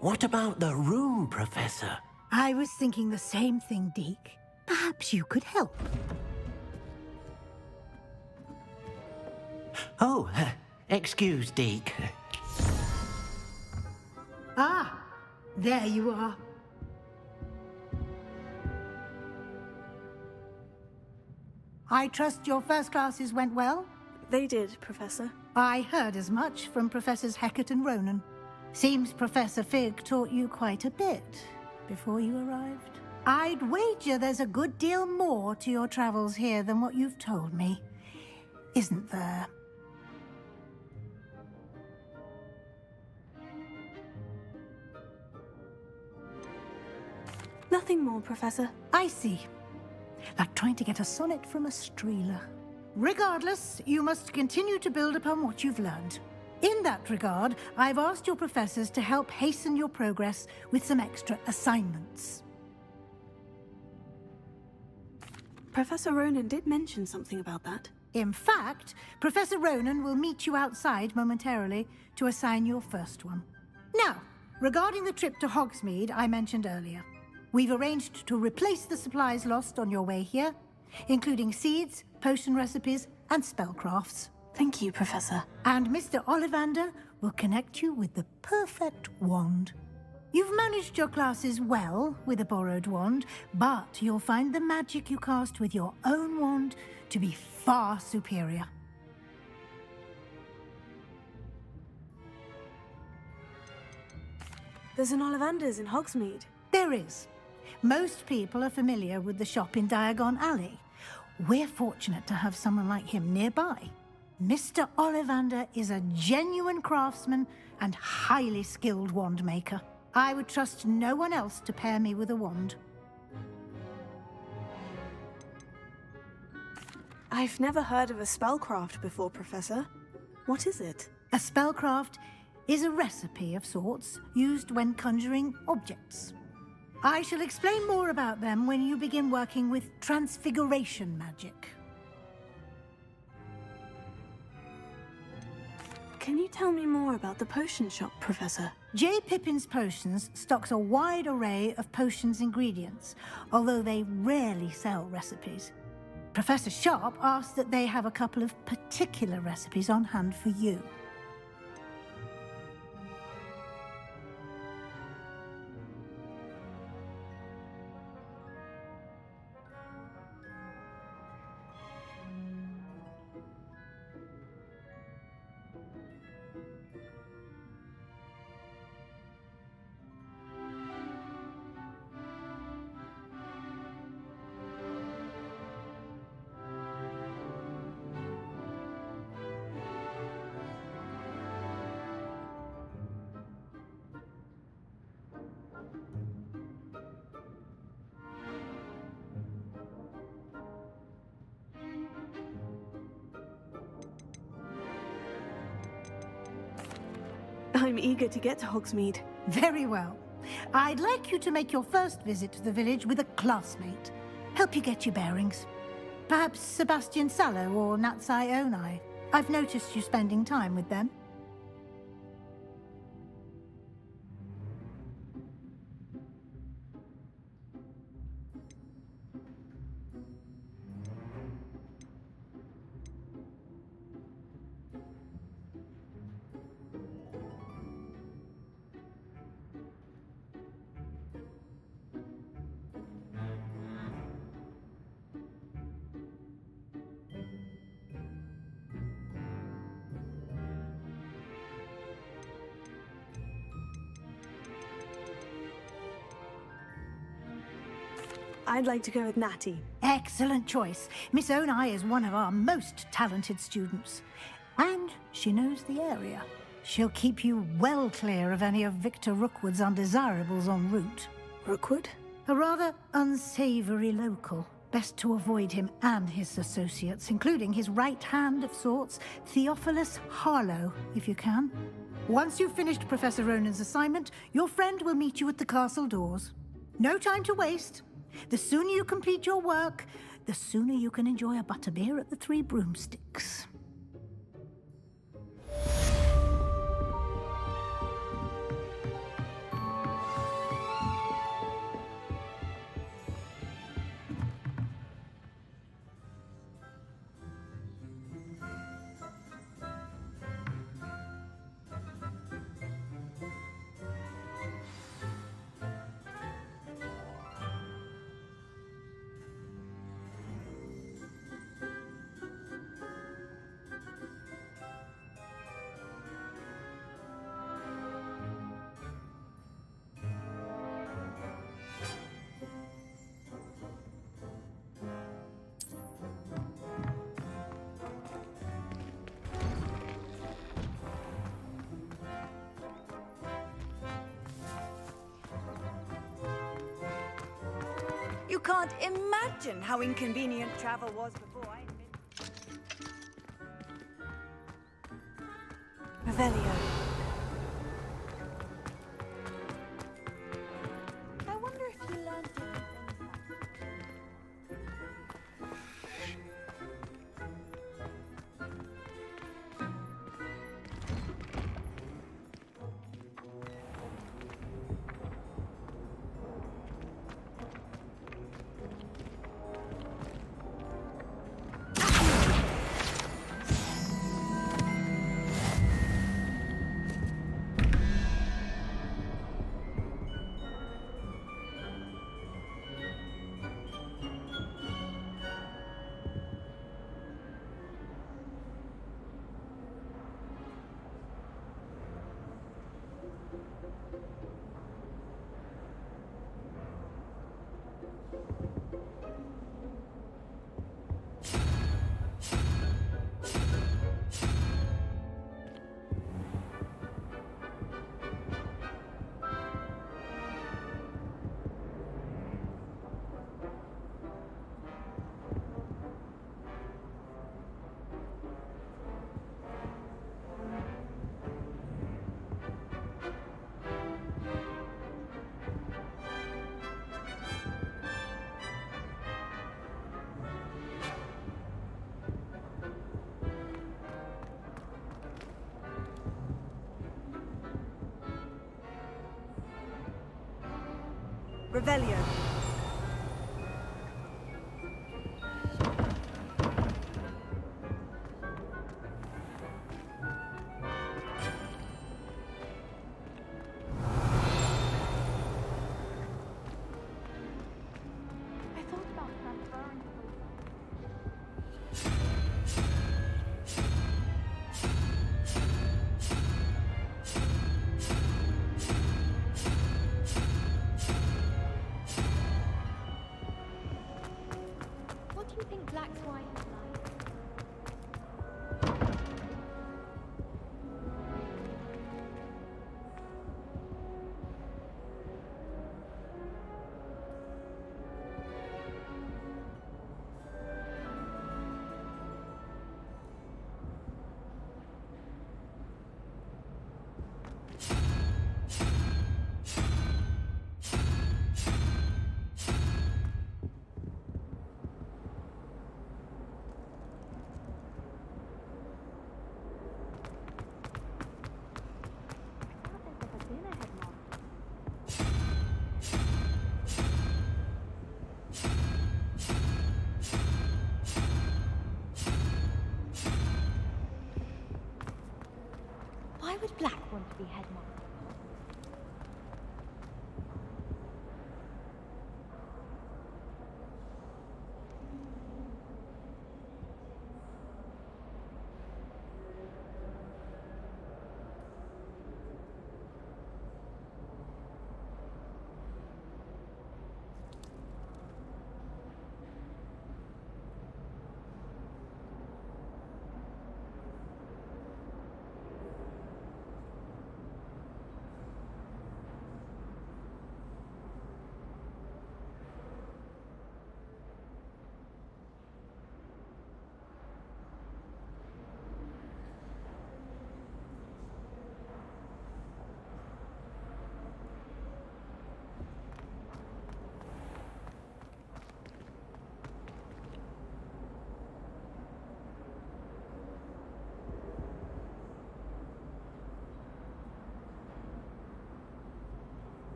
What about the room, Professor? I was thinking the same thing, Deke. Perhaps you could help. Oh, excuse, Deke. Ah, there you are. I trust your first classes went well? They did, Professor. I heard as much from Professors Hecat and Ronan. Seems Professor Fig taught you quite a bit before you arrived. I'd wager there's a good deal more to your travels here than what you've told me. Isn't there? Nothing more, Professor. I see. Like trying to get a sonnet from a streeler. Regardless, you must continue to build upon what you've learned. In that regard, I've asked your professors to help hasten your progress with some extra assignments. Professor Ronan did mention something about that. In fact, Professor Ronan will meet you outside momentarily to assign your first one. Now, regarding the trip to Hogsmeade I mentioned earlier, we've arranged to replace the supplies lost on your way here, including seeds, potion recipes, and spellcrafts. Thank you, Professor. And Mr. Ollivander will connect you with the perfect wand. You've managed your classes well with a borrowed wand, but you'll find the magic you cast with your own wand to be far superior. There's an Ollivander's in Hogsmeade. There is. Most people are familiar with the shop in Diagon Alley. We're fortunate to have someone like him nearby. Mr. Ollivander is a genuine craftsman and highly skilled wand maker. I would trust no one else to pair me with a wand. I've never heard of a spellcraft before, Professor. What is it? A spellcraft is a recipe of sorts used when conjuring objects. I shall explain more about them when you begin working with transfiguration magic. Can you tell me more about the potion shop, Professor? J. Pippin's Potions stocks a wide array of potions ingredients, although they rarely sell recipes. Professor Sharp asked that they have a couple of particular recipes on hand for you. I'm eager to get to Hogsmeade. Very well. I'd like you to make your first visit to the village with a classmate. Help you get your bearings. Perhaps Sebastian Sallow or Natsai Onai. I've noticed you spending time with them. I'd like to go with Natty. Excellent choice. Miss Onai is one of our most talented students. And she knows the area. She'll keep you well clear of any of Victor Rookwood's undesirables en route. Rookwood? A rather unsavory local. Best to avoid him and his associates, including his right hand of sorts, Theophilus Harlow, if you can. Once you've finished Professor Ronan's assignment, your friend will meet you at the castle doors. No time to waste. The sooner you complete your work, the sooner you can enjoy a butterbeer at the Three Broomsticks. You can't imagine how inconvenient travel was before I invented... Revelio. I wonder if you learned different things. Revelio. I thought about transferring to... What do you think Black's wife is like? Why would Black want to be headmaster?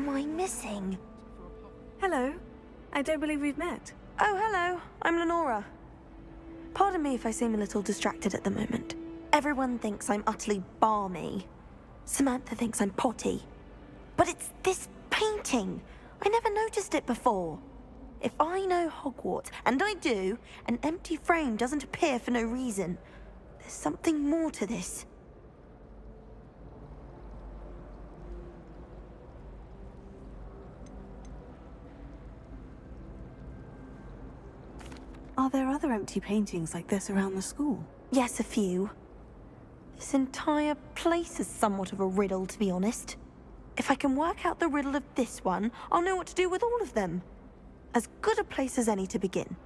am I missing? Hello. I don't believe we've met. Oh, hello. I'm Lenora. Pardon me if I seem a little distracted at the moment. Everyone thinks I'm utterly balmy. Samantha thinks I'm potty. But it's this painting. I never noticed it before. If I know Hogwarts, and I do, an empty frame doesn't appear for no reason. There's something more to this. Are there other empty paintings like this around the school? Yes, a few. This entire place is somewhat of a riddle, to be honest. If I can work out the riddle of this one, I'll know what to do with all of them. As good a place as any to begin.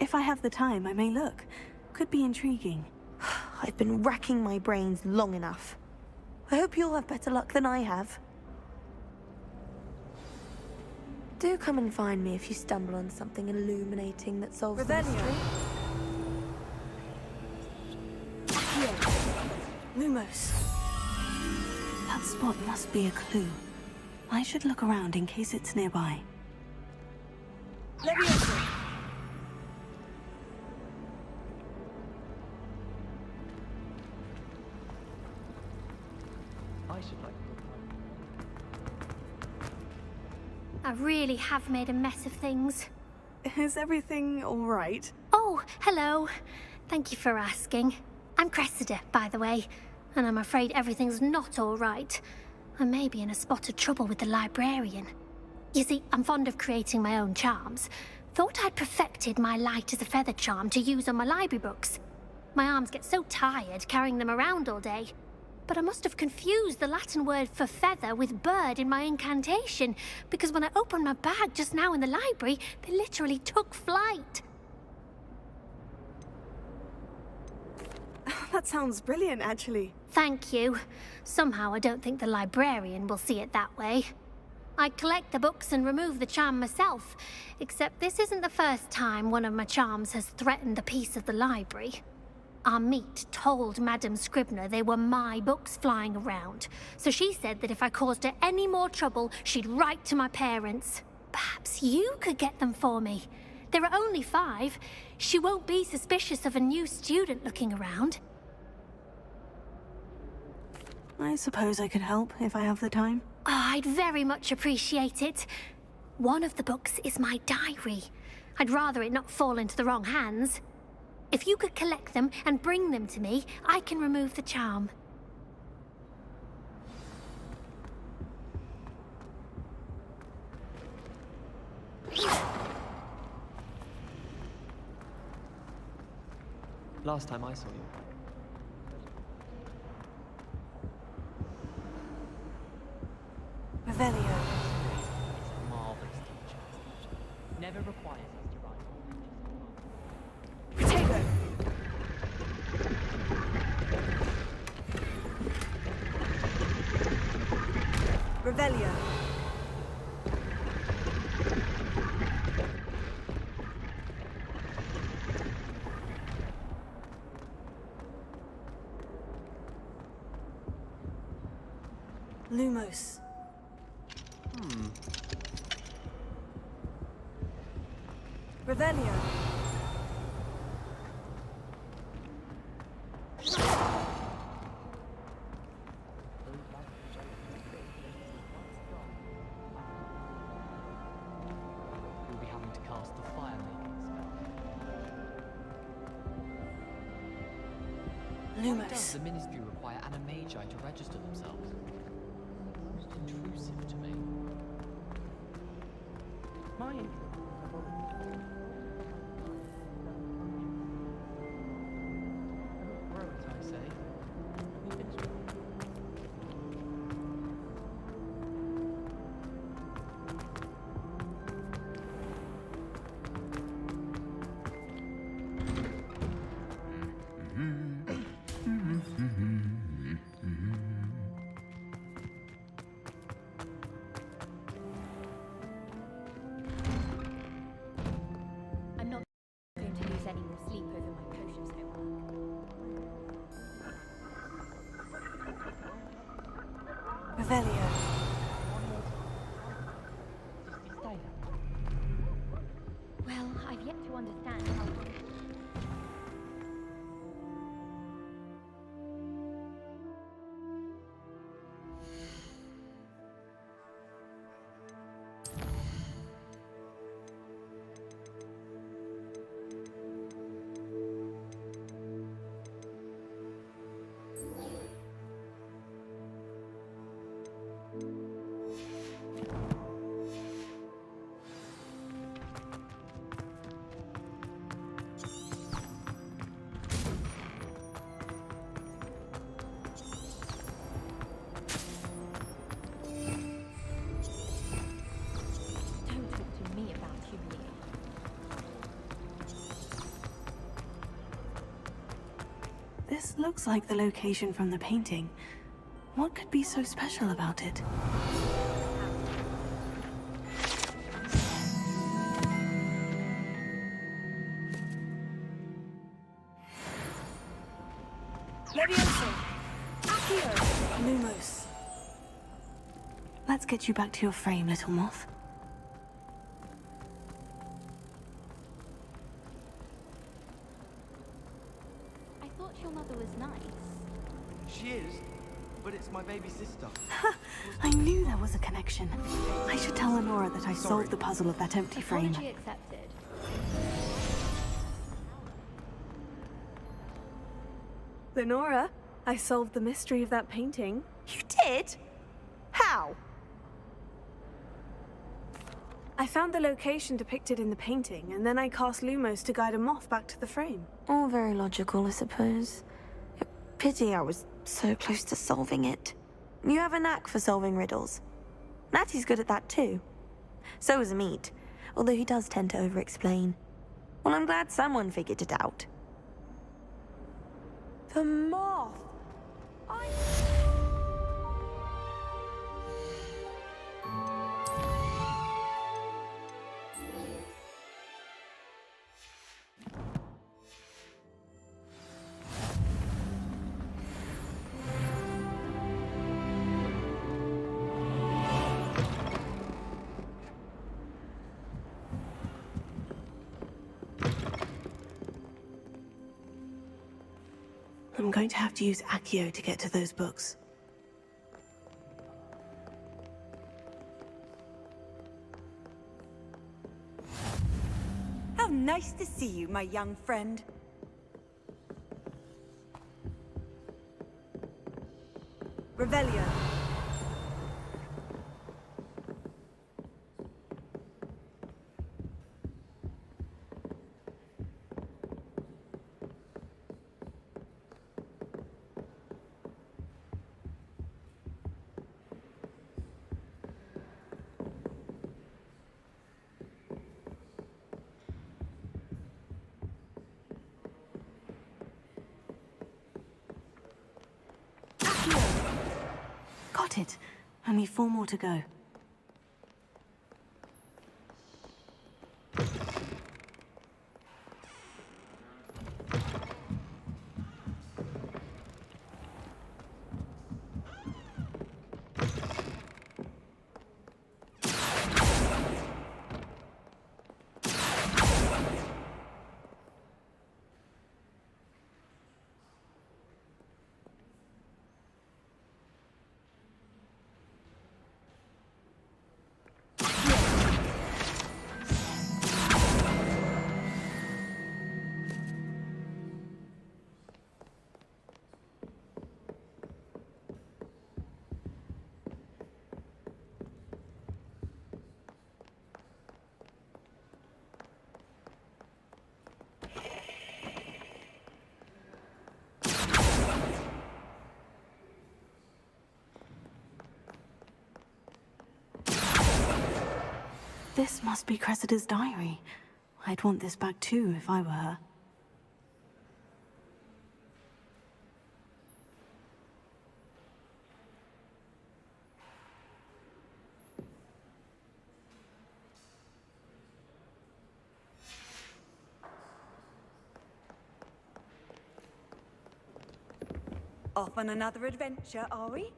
If I have the time, I may look. Could be intriguing. I've been racking my brains long enough. I hope you'll have better luck than I have. Do come and find me if you stumble on something illuminating that solves the mystery. Here. Lumos. That spot must be a clue. I should look around in case it's nearby. Leviosa. I really have made a mess of things. Is everything all right? Oh, hello. Thank you for asking. I'm Cressida, by the way, and I'm afraid everything's not all right. I may be in a spot of trouble with the librarian. You see, I'm fond of creating my own charms. Thought I'd perfected my light as a feather charm to use on my library books. My arms get so tired carrying them around all day. But I must have confused the Latin word for feather with bird in my incantation, because when I opened my bag just now in the library, they literally took flight. That sounds brilliant, actually. Thank you. Somehow I don't think the librarian will see it that way. I collect the books and remove the charm myself, except this isn't the first time one of my charms has threatened the peace of the library. Our meet told Madame Scribner they were my books flying around, so she said that if I caused her any more trouble, she'd write to my parents. Perhaps you could get them for me. There are only 5. She won't be suspicious of a new student looking around. I suppose I could help if I have the time. Oh, I'd very much appreciate it. One of the books is my diary. I'd rather it not fall into the wrong hands. If you could collect them and bring them to me, I can remove the charm. Last time I saw you. Revelio. It's a marvelous teacher. Never requires us to write. Protego. Revelio. Lumos. Revelio. We'll be having to cast the fire making spell. Why does Lumos. the Ministry require animagi to register themselves? Most intrusive to me. Mine. I say. Let me finish. Revelio. Well, I've yet to understand how... Don't talk to me about humiliation. This looks like the location from the painting. What could be so special about it? Levioso. Accio. Lumos. Let's get you back to your frame, little moth. I thought your mother was nice. She is, but it's my baby sister. I knew there was a connection. I should tell Lenora that I solved the puzzle of that empty frame. Apology accepted. Lenora, I solved the mystery of that painting. You did? How? I found the location depicted in the painting, and then I cast Lumos to guide a moth back to the frame. All very logical, I suppose. Pity I was so close to solving it. You have a knack for solving riddles. Natty's good at that too. So is Amit, although he does tend to over-explain. Well, I'm glad someone figured it out. The moth! I'm going to have to use Accio to get to those books. How nice to see you, my young friend. Revelio. Got it. Only 4 more to go. This must be Cressida's diary. I'd want this back too if I were her. Off on another adventure, are we?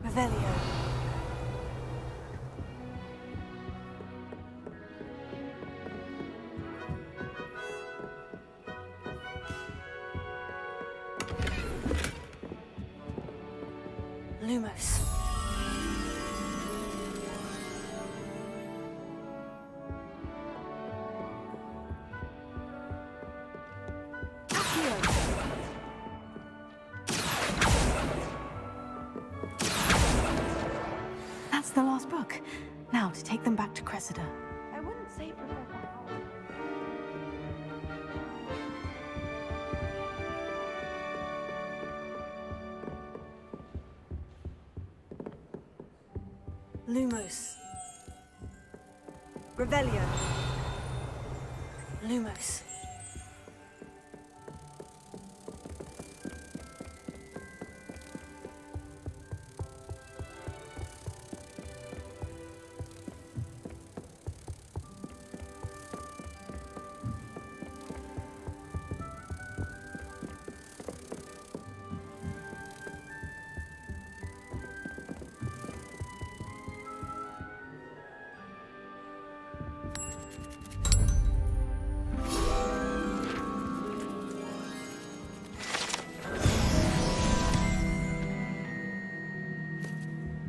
Revelio. Lumos. That's the last book. Now to take them back to Cressida. I wouldn't say Professor Howard. Lumos. Revelio. Lumos.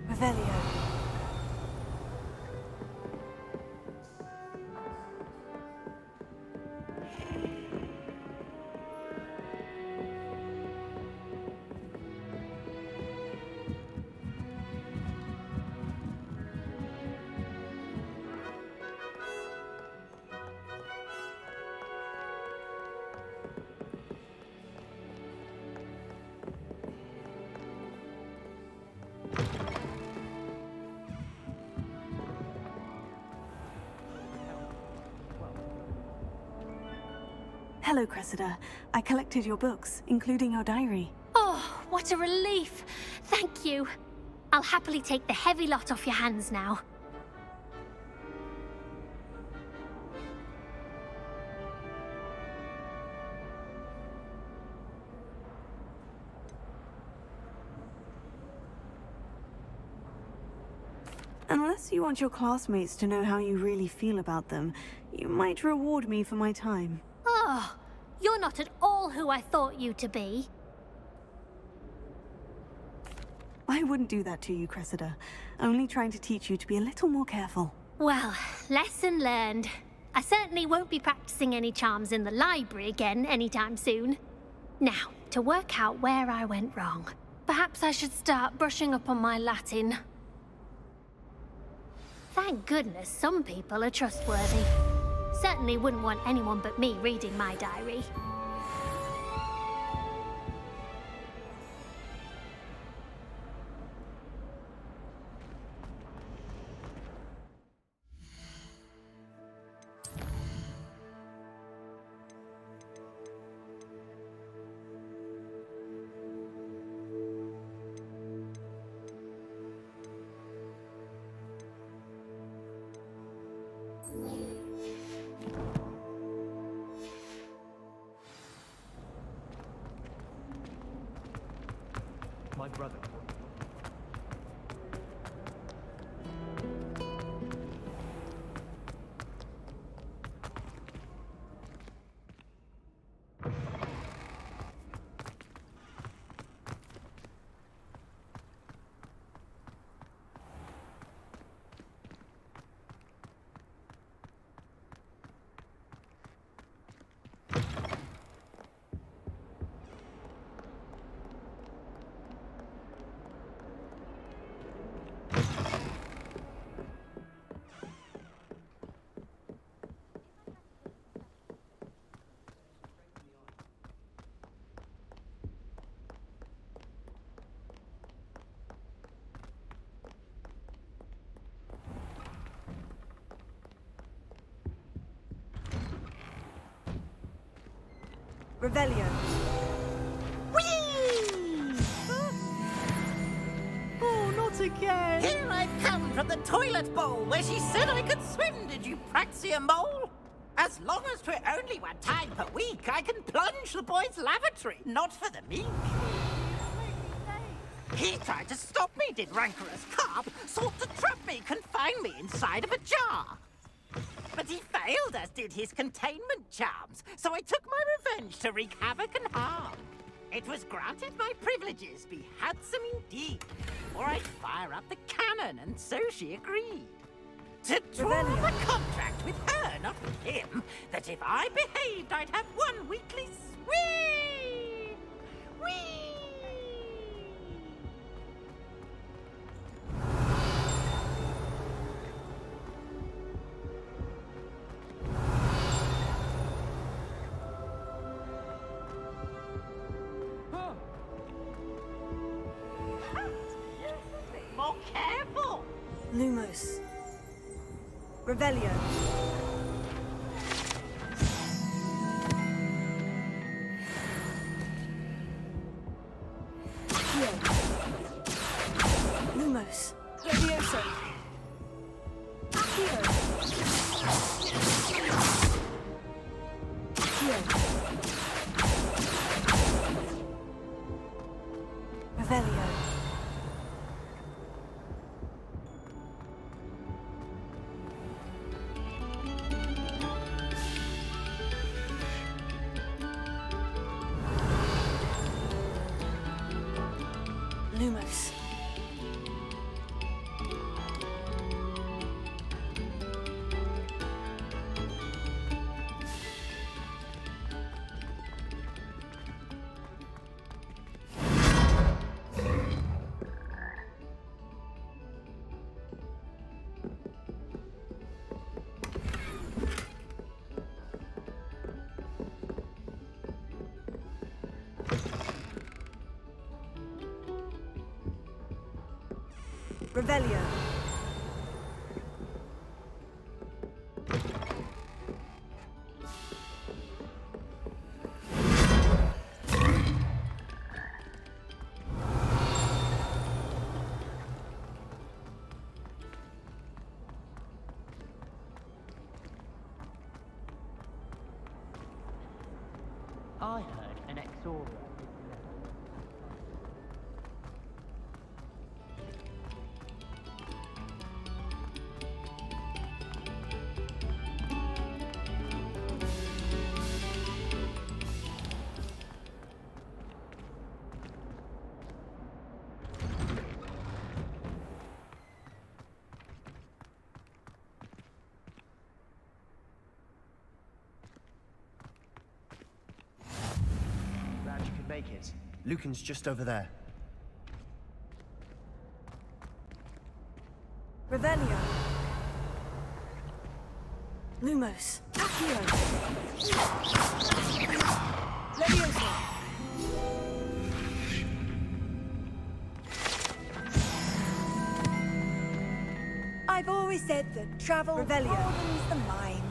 Revelio. Hello, Cressida. I collected your books, including your diary. Oh, what a relief. Thank you. I'll happily take the heavy lot off your hands now. Unless you want your classmates to know how you really feel about them, you might reward me for my time. Oh, you're not at all who I thought you to be. I wouldn't do that to you, Cressida. Only trying to teach you to be a little more careful. Well, lesson learned. I certainly won't be practicing any charms in the library again anytime soon. Now, to work out where I went wrong. Perhaps I should start brushing up on my Latin. Thank goodness some people are trustworthy. Certainly wouldn't want anyone but me reading my diary. My brother. Revelio. Oh, not again! Here I've come from the toilet bowl where she said I could swim, did you praxia mole? As long as 'twere only one time per week, I can plunge the boy's lavatory, not for the meek. He tried to stop me, did rancorous carp, sought to trap me, confine me inside of a jar. But he failed, as did his containment charms, so I took my revenge to wreak havoc and harm. It was granted my privileges be handsome indeed, or I'd fire up the cannon, and so she agreed. To draw up a contract with her, not with him, that if I behaved, I'd have one weekly swing! Whee! More careful! Lumos. Revelio. Lumos. Levioso. Accio. Revelio. Lumos. Revelio. I heard an Exora. Glad you could make it. Lucan's just over there. Revelio. Lumos. Accio. Levioso. I've always said that travel broadens the mind.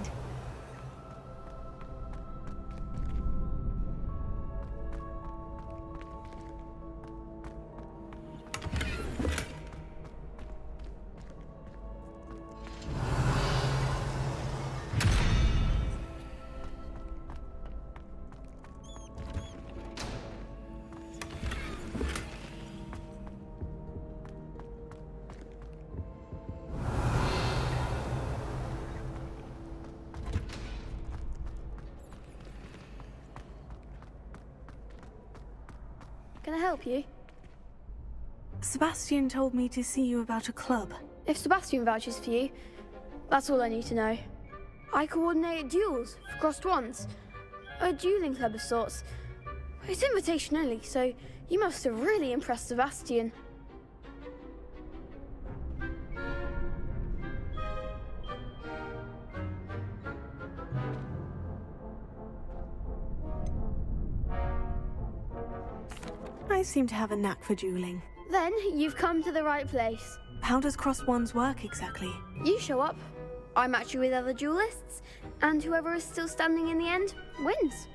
Can I help you? Sebastian told me to see you about a club. If Sebastian vouches for you, that's all I need to know. I coordinate duels for crossed wands. A dueling club of sorts. It's invitation only, so you must have really impressed Sebastian. I seem to have a knack for dueling. Then you've come to the right place. How does crossed wands work exactly? You show up, I match you with other duelists, and whoever is still standing in the end wins.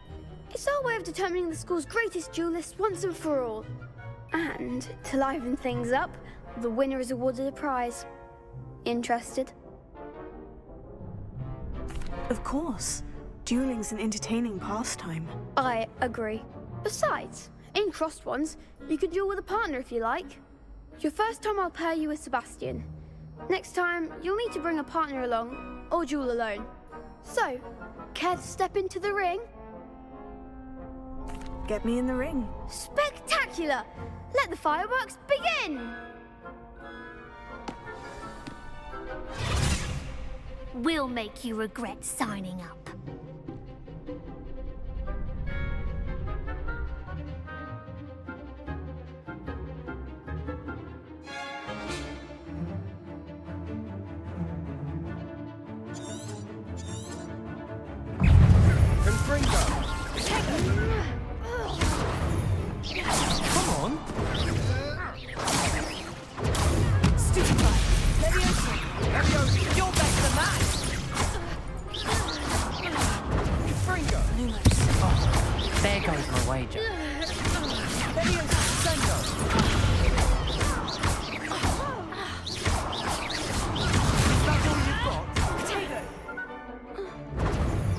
It's our way of determining the school's greatest duelist once and for all. And to liven things up, the winner is awarded a prize. Interested? Of course. Dueling's an entertaining pastime. I agree. Besides, in crossed ones, you could duel with a partner if you like. Your first time I'll pair you with Sebastian. Next time, you'll need to bring a partner along, or duel alone. So, care to step into the ring? Get me in the ring. Spectacular! Let the fireworks begin! We'll make you regret signing up. Come on! Leviosa, you're better than that! Fringo! Oh, there goes my wager. Leviosa, Sengo! Is that all you've got? Potato!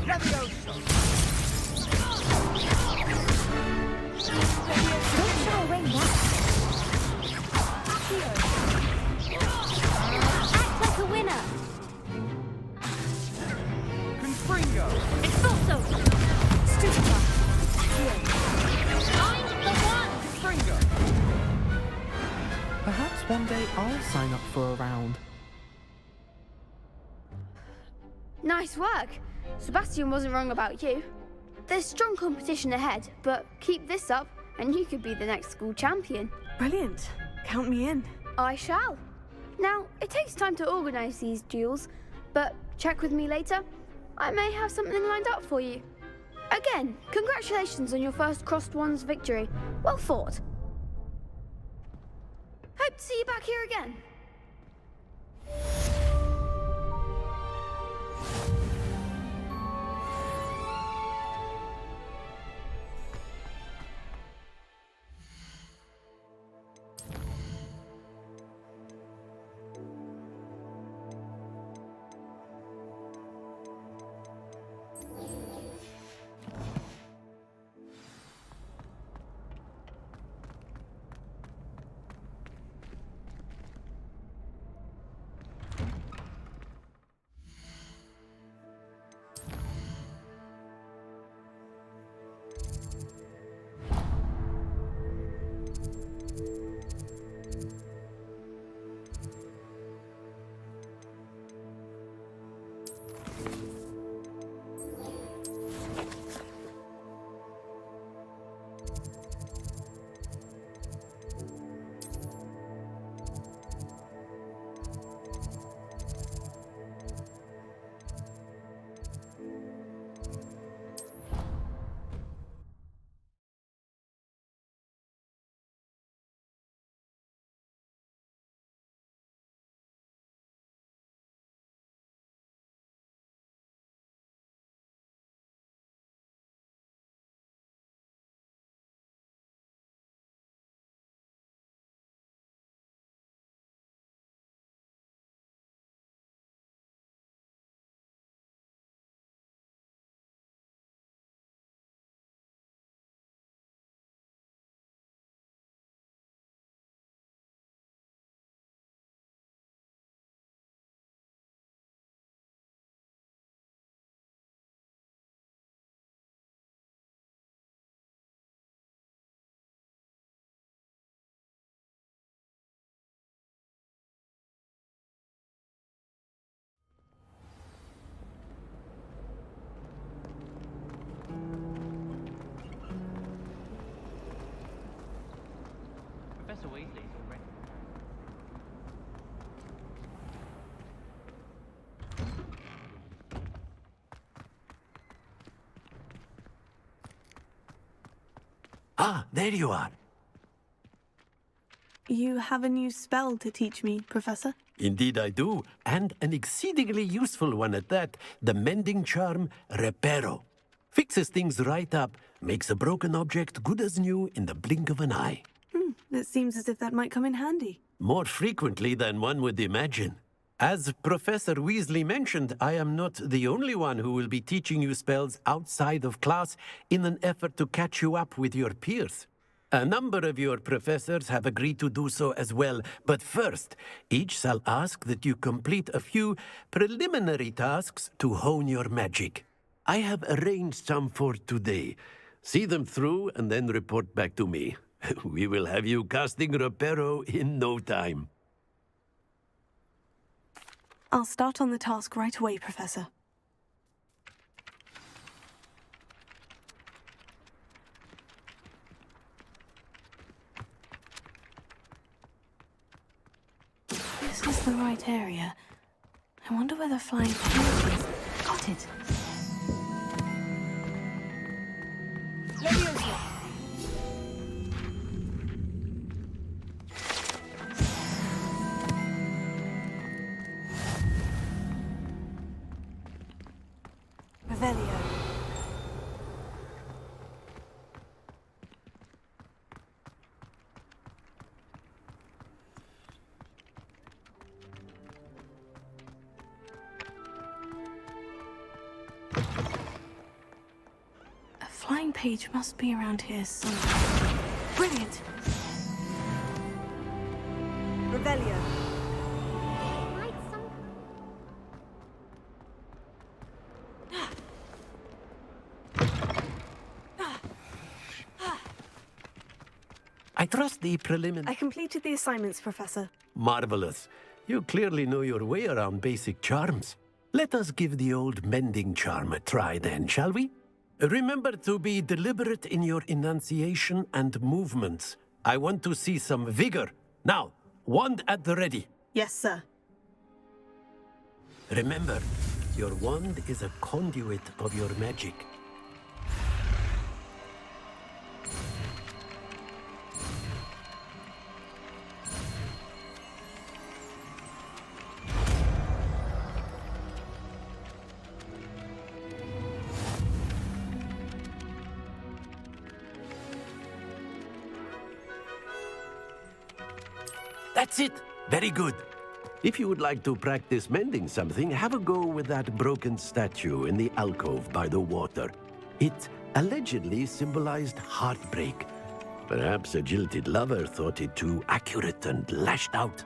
Leviosa! Don't shy away now. Act like a winner. Confringo! It's not so. Stupefy! I'm the one. Fringo! Perhaps one day I'll sign up for a round. Nice work. Sebastian wasn't wrong about you. There's strong competition ahead, but keep this up and you could be the next school champion. Brilliant. Count me in. I shall. Now, it takes time to organise these duels, but check with me later. I may have something lined up for you. Again, congratulations on your first Crossed Ones victory. Well fought. Hope to see you back here again. Professor Weasley's already... Ah, there you are. You have a new spell to teach me, Professor? Indeed I do, and an exceedingly useful one at that. The mending charm, Reparo. Fixes things right up, makes a broken object good as new in the blink of an eye. It seems as if that might come in handy. More frequently than one would imagine. As Professor Weasley mentioned, I am not the only one who will be teaching you spells outside of class in an effort to catch you up with your peers. A number of your professors have agreed to do so as well, but first, each shall ask that you complete a few preliminary tasks to hone your magic. I have arranged some for today. See them through and then report back to me. We will have you casting Reparo in no time. I'll start on the task right away, Professor. This is the right area. I wonder where the flying pig is. Got it. Leviosa! Revelio. A flying page must be around here somewhere. Brilliant! Revelio. I trust the preliminary... I completed the assignments, Professor. Marvelous. You clearly know your way around basic charms. Let us give the old mending charm a try then, shall we? Remember to be deliberate in your enunciation and movements. I want to see some vigor. Now, wand at the ready. Yes, sir. Remember, your wand is a conduit of your magic. That's it. Very good. If you would like to practice mending something, have a go with that broken statue in the alcove by the water. It allegedly symbolized heartbreak. Perhaps a jilted lover thought it too accurate and lashed out.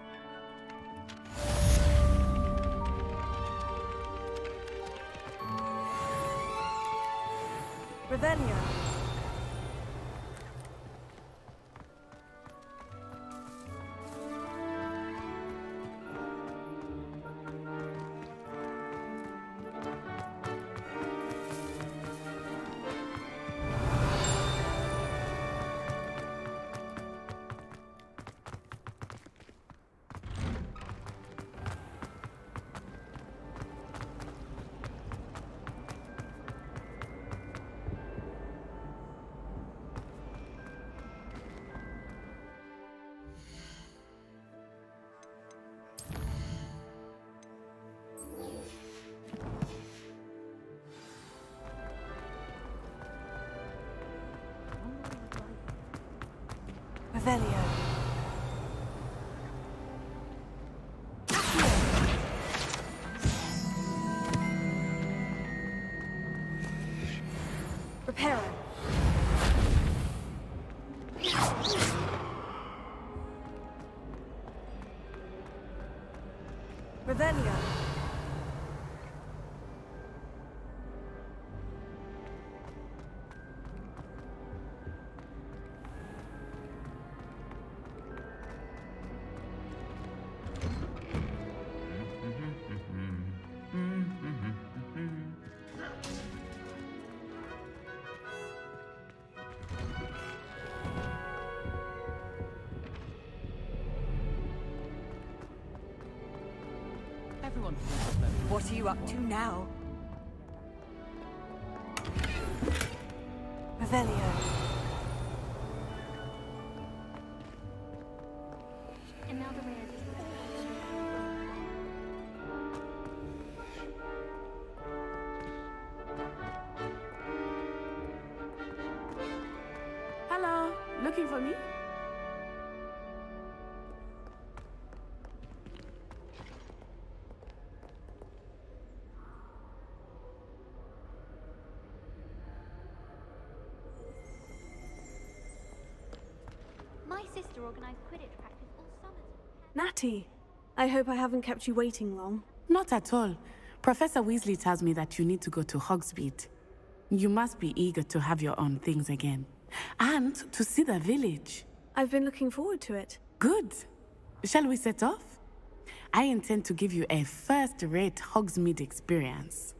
Revelio. Revelio. Reparo. Revelio. Everyone. What are you up to now? Revelio. And now the rare. Hello. Looking for me? sister organised Quidditch practice all summer. Natty, I hope I haven't kept you waiting long. Not at all. Professor Weasley tells me that you need to go to Hogsmeade. You must be eager to have your own things again. And to see the village. I've been looking forward to it. Good. Shall we set off? I intend to give you a first-rate Hogsmeade experience.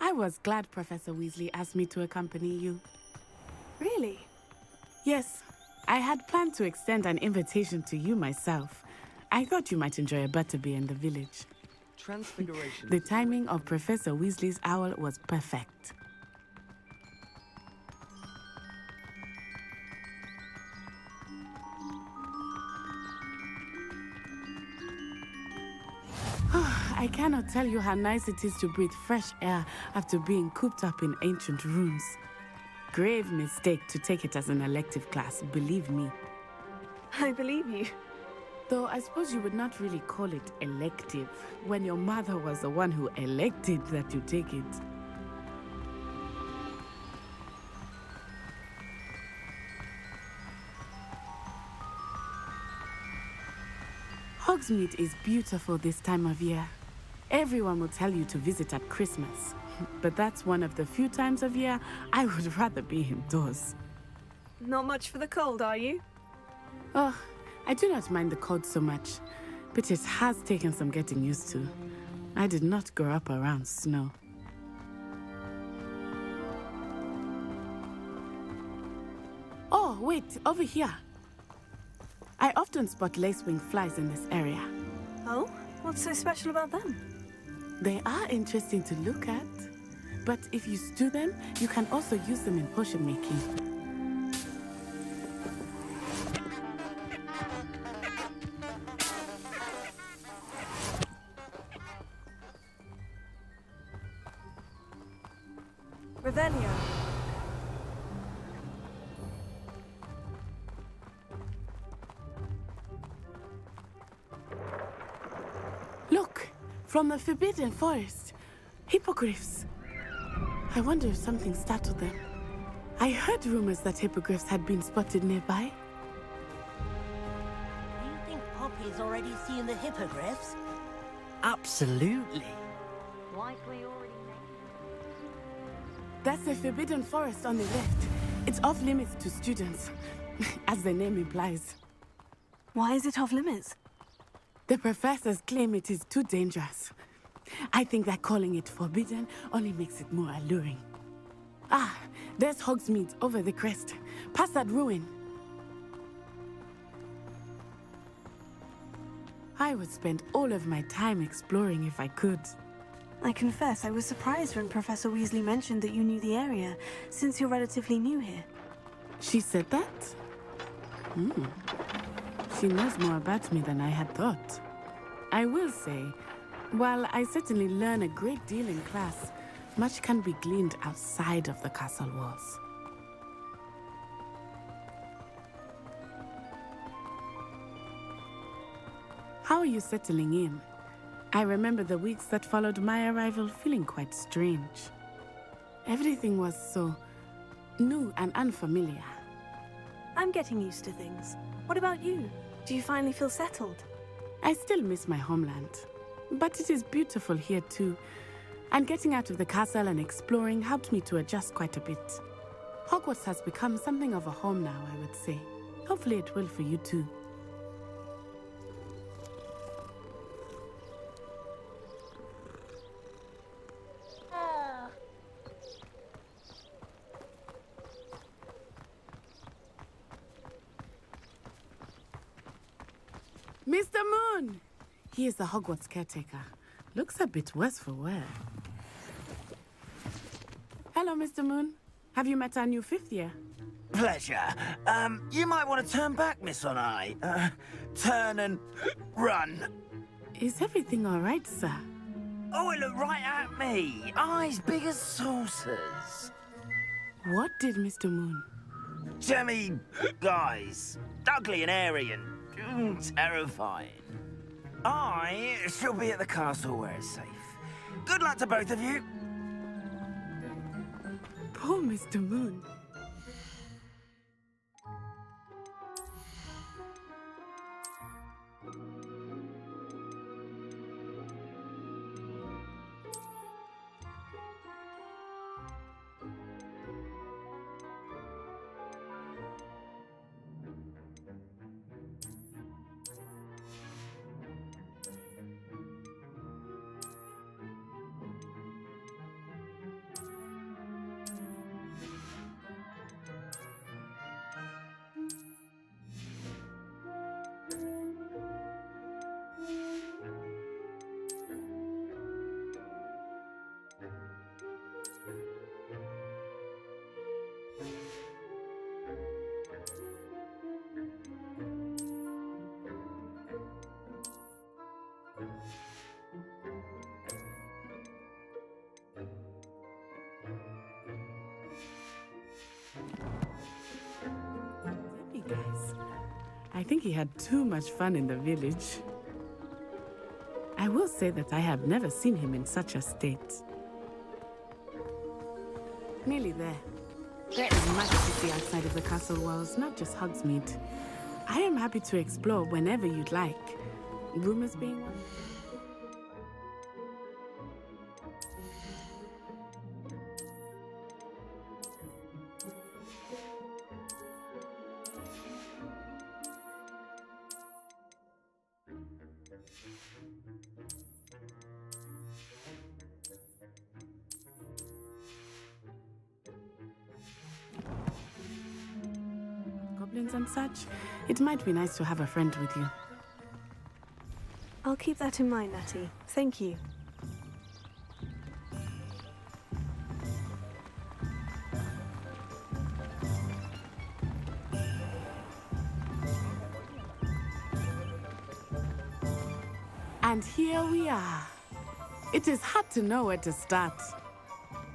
I was glad Professor Weasley asked me to accompany you. Really? Yes, I had planned to extend an invitation to you myself. I thought you might enjoy a butterbeer in the village. Transfiguration. The timing of Professor Weasley's owl was perfect. I cannot tell you how nice it is to breathe fresh air after being cooped up in ancient rooms. Grave mistake to take it as an elective class, believe me. I believe you. Though I suppose you would not really call it elective when your mother was the one who elected that you take it. Hogsmeade is beautiful this time of year. Everyone will tell you to visit at Christmas, but that's one of the few times of year I would rather be indoors. Not much for the cold, are you? Oh, I do not mind the cold so much, but it has taken some getting used to. I did not grow up around snow. Oh, wait, over here. I often spot lacewing flies in this area. Oh? What's so special about them? They are interesting to look at, but if you stew them, you can also use them in potion making. Revelio. Look, from the Forbidden Forest. Hippogriffs. I wonder if something startled them. I heard rumors that hippogriffs had been spotted nearby. Do you think Poppy's already seen the hippogriffs? Absolutely. Like we already know. That's the Forbidden Forest on the left. It's off limits to students, as the name implies. Why is it off limits? The professors claim it is too dangerous. I think that calling it forbidden only makes it more alluring. Ah, there's Hogsmeade over the crest, past that ruin. I would spend all of my time exploring if I could. I confess I was surprised when Professor Weasley mentioned that you knew the area, since you're relatively new here. She said that? She knows more about me than I had thought. I will say, while I certainly learn a great deal in class, much can be gleaned outside of the castle walls. How are you settling in? I remember the weeks that followed my arrival feeling quite strange. Everything was so new and unfamiliar. I'm getting used to things. What about you? Do you finally feel settled? I still miss my homeland, but it is beautiful here too. And getting out of the castle and exploring helped me to adjust quite a bit. Hogwarts has become something of a home now, I would say. Hopefully it will for you too. Mr. Moon! He is the Hogwarts caretaker. Looks a bit worse for wear. Hello, Mr. Moon. Have you met our new fifth year? Pleasure. You might want to turn back, Miss Onai. Turn and run. Is everything all right, sir? Oh, it looked right at me. Eyes big as saucers. What did Mr. Moon? Jemmy guys. Ugly and airy and terrifying. I shall be at the castle where it's safe. Good luck to both of you. Poor Mr. Moon. Guys, I think he had too much fun in the village. I will say that I have never seen him in such a state. Nearly there. There is much to see outside of the castle walls, not just Hogsmeade. I am happy to explore whenever you'd like. Rumors being one. Goblins and such, it might be nice to have a friend with you. I'll keep that in mind, Natty. Thank you. And here we are. It is hard to know where to start.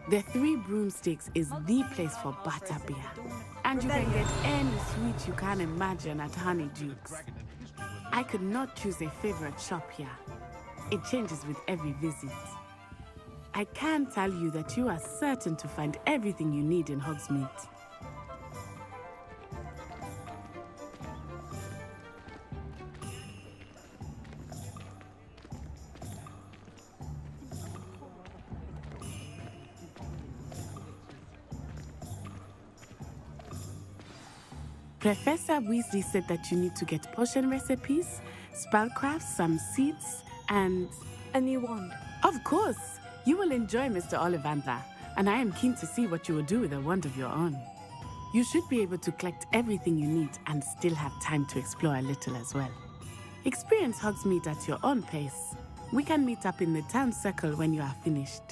The Three Broomsticks is the place for butterbeer. And you can get any sweet you can imagine at Honeydukes. I could not choose a favorite shop here. It changes with every visit. I can tell you that you are certain to find everything you need in Hogsmeade. Professor Weasley said that you need to get potion recipes, spellcrafts, some seeds, and... a new wand. Of course! You will enjoy Mr. Ollivander, and I am keen to see what you will do with a wand of your own. You should be able to collect everything you need and still have time to explore a little as well. Experience Hogsmeade at your own pace. We can meet up in the town circle when you are finished.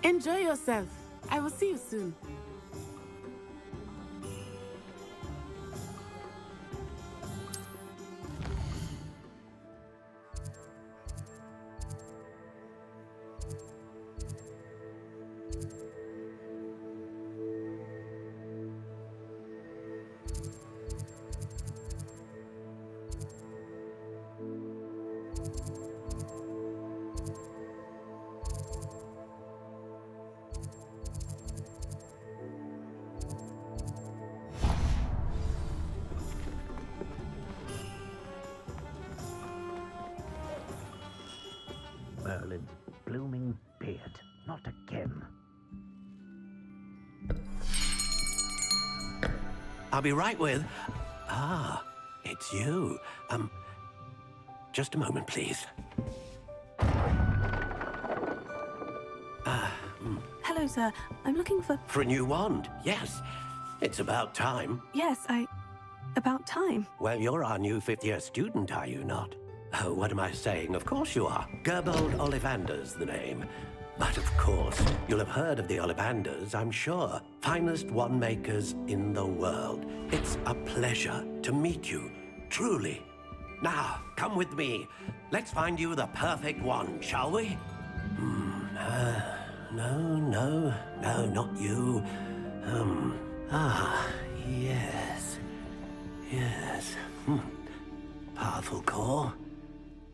Enjoy yourself. I will see you soon. Merlin. blooming beard. Not again. I'll be right with... Ah, it's you. Just a moment, please. Hello, sir. I'm looking for... For a new wand, yes. It's about time. Yes, about time. Well, you're our new fifth-year student, are you not? Oh, what am I saying? Of course you are. Gerbold Ollivander's the name. But of course, you'll have heard of the Ollivanders, I'm sure. Finest wand makers in the world. It's a pleasure to meet you, truly. Now, come with me. Let's find you the perfect wand, shall we? No, not you. Yes. Powerful core.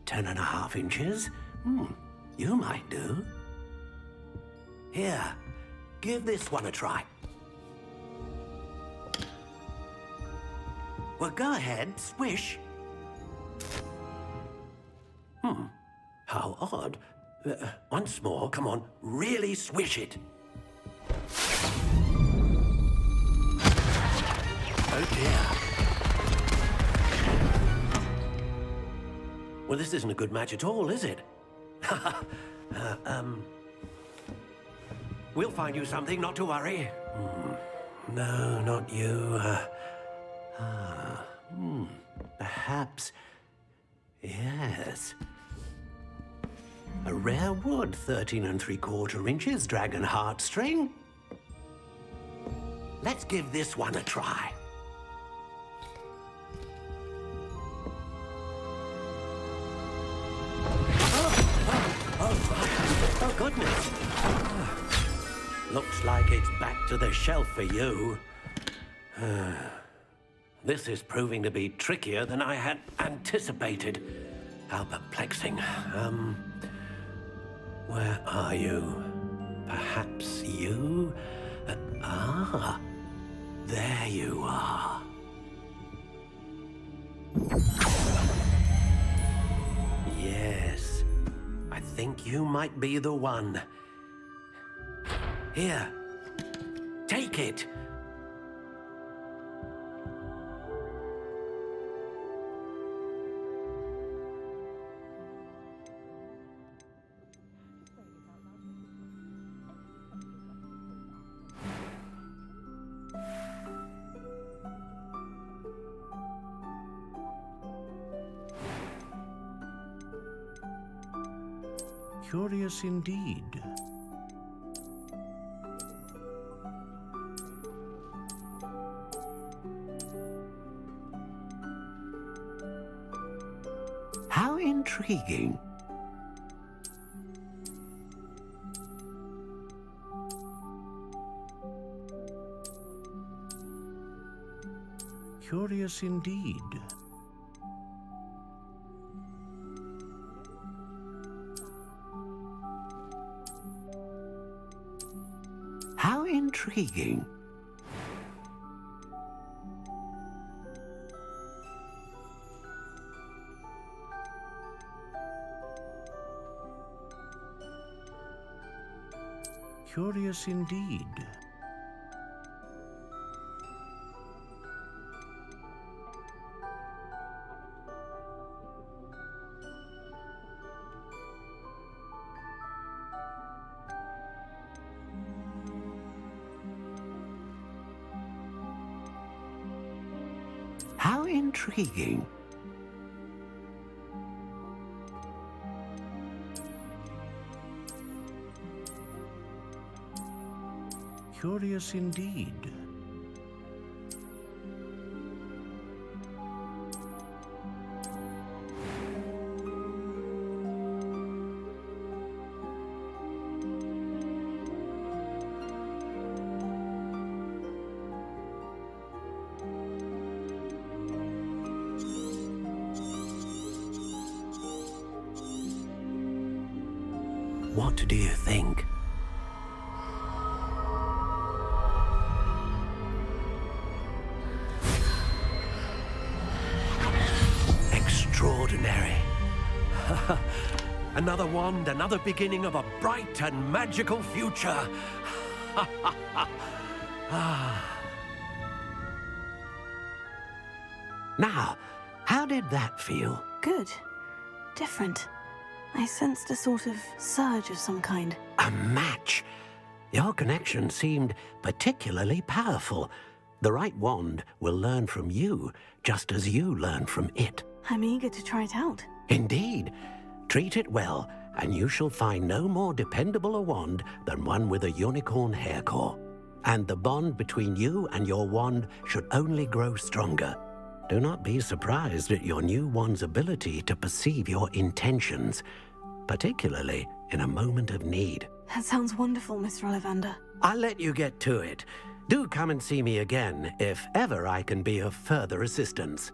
10.5 inches. You might do. Here, give this one a try. Well, go ahead, swish. How odd. Once more, come on, really swish it. Oh dear. Well, this isn't a good match at all, is it? We'll find you something, not to worry. No, not you. Perhaps... Yes. A rare wood, 13 3/4 inches, dragon heartstring. Let's give this one a try. Oh, goodness. Looks like it's back to the shelf for you. This is proving to be trickier than I had anticipated. How perplexing. Where are you? Perhaps you? There you are. Yes, I think you might be the one. Here, take it. Curious indeed. How intriguing. Curious indeed. How intriguing. Curious indeed. How intriguing. Curious indeed. What do you think? Extraordinary. Another wand, another beginning of a bright and magical future. Now, how did that feel? Good. Different. I sensed a sort of surge of some kind. A match. Your connection seemed particularly powerful. The right wand will learn from you, just as you learn from it. I'm eager to try it out. Indeed. Treat it well, and you shall find no more dependable a wand than one with a unicorn hair core. And the bond between you and your wand should only grow stronger. Do not be surprised at your new wand's ability to perceive your intentions, particularly in a moment of need. That sounds wonderful, Mr. Ollivander. I'll let you get to it. Do come and see me again if ever I can be of further assistance.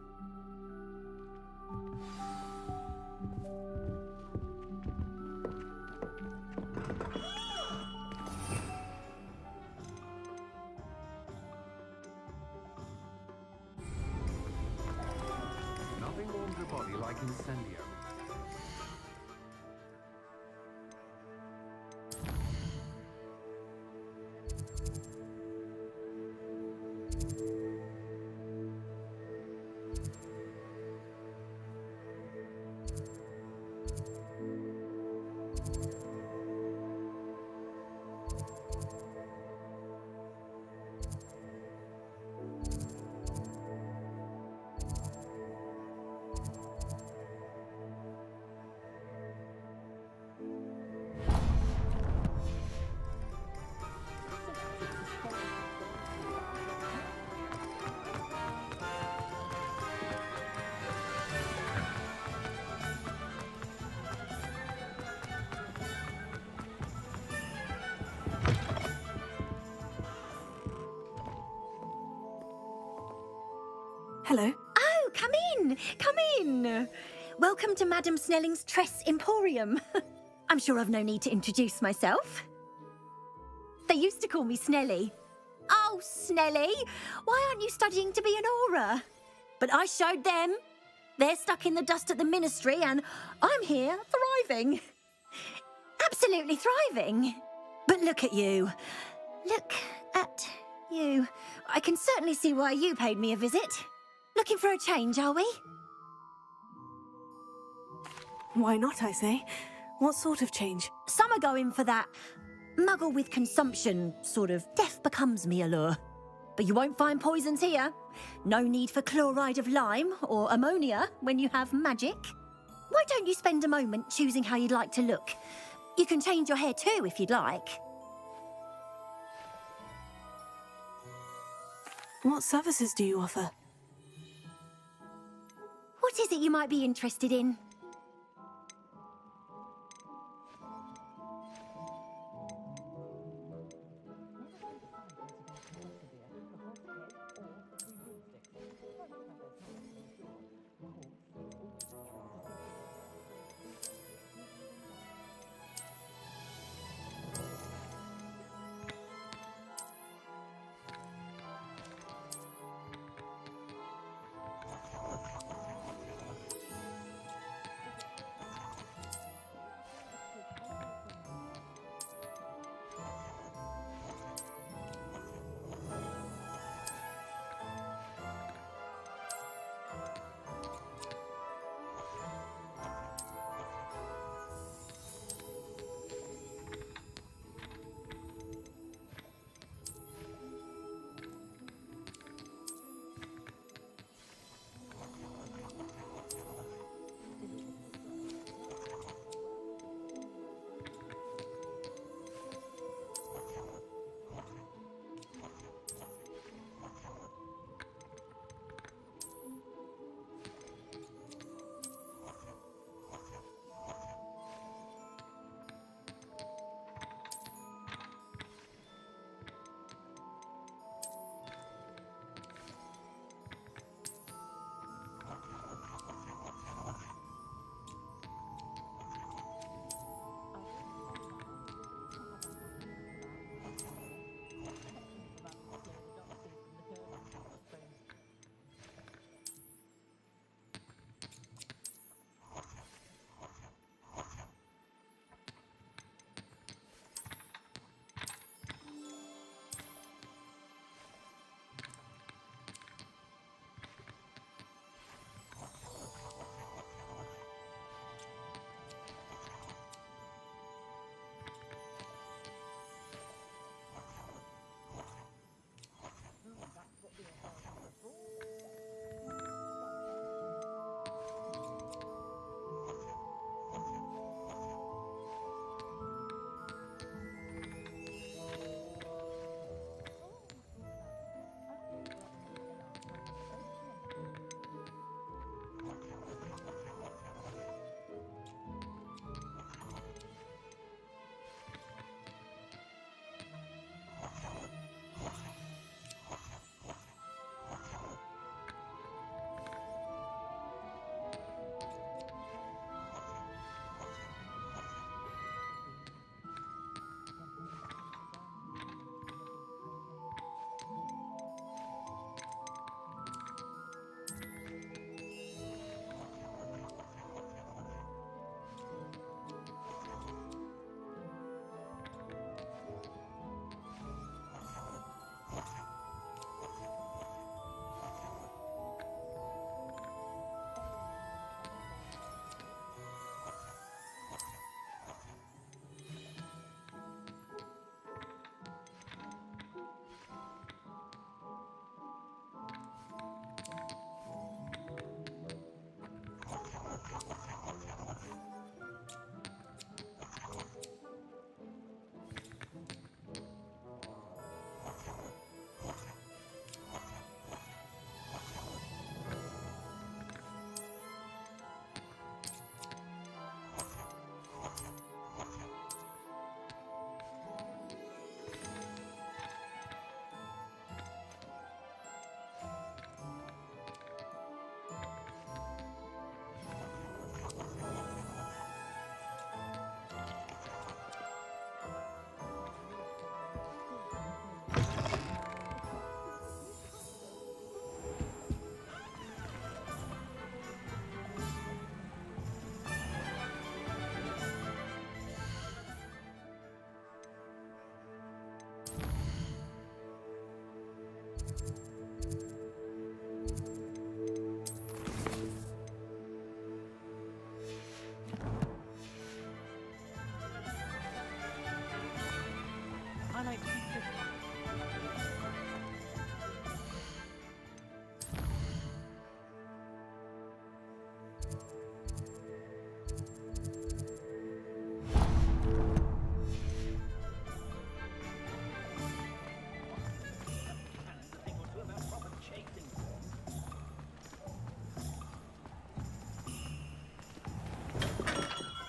Nothing warms your body like incendio. Hello. Oh, come in! Come in! Welcome to Madame Snelling's Tress Emporium. I'm sure I've no need to introduce myself. They used to call me Snelly. Oh, Snelly, why aren't you studying to be an aura? But I showed them. They're stuck in the dust at the ministry and I'm here thriving. Absolutely thriving. But look at you. Look at you. I can certainly see why you paid me a visit. Looking for a change, are we? Why not, I say? What sort of change? Some are going for that muggle with consumption, sort of death becomes me allure. But you won't find poisons here. No need for chloride of lime or ammonia when you have magic. Why don't you spend a moment choosing how you'd like to look? You can change your hair too if you'd like. What services do you offer? What is it you might be interested in?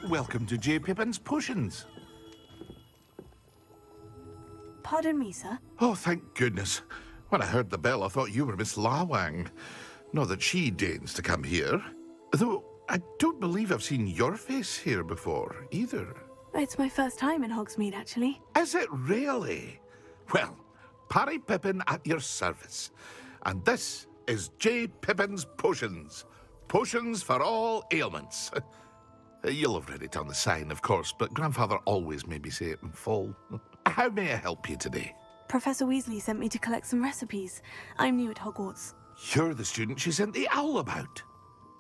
Welcome to J. Pippin's Potions. Pardon me, sir. Oh, thank goodness. When I heard the bell, I thought you were Miss Lawang. Not that she deigns to come here. Though, I don't believe I've seen your face here before, either. It's my first time in Hogsmeade, actually. Is it really? Well, Parry Pippin at your service. And this is J. Pippin's Potions. Potions for all ailments. You'll have read it on the sign, of course, but Grandfather always made me say it in full. How may I help you today? Professor Weasley sent me to collect some recipes. I'm new at Hogwarts. You're the student she sent the owl about.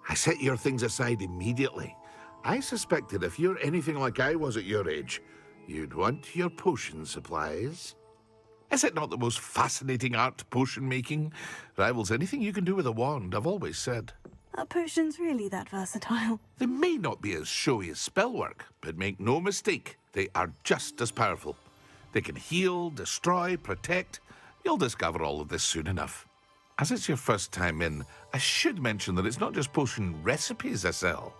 I set your things aside immediately. I suspected if you're anything like I was at your age, you'd want your potion supplies. Is it not the most fascinating art, potion making? Rivals anything you can do with a wand, I've always said. Are potions really that versatile? They may not be as showy as spellwork, but make no mistake, they are just as powerful. They can heal, destroy, protect. You'll discover all of this soon enough. As it's your first time in, I should mention that it's not just potion recipes I sell.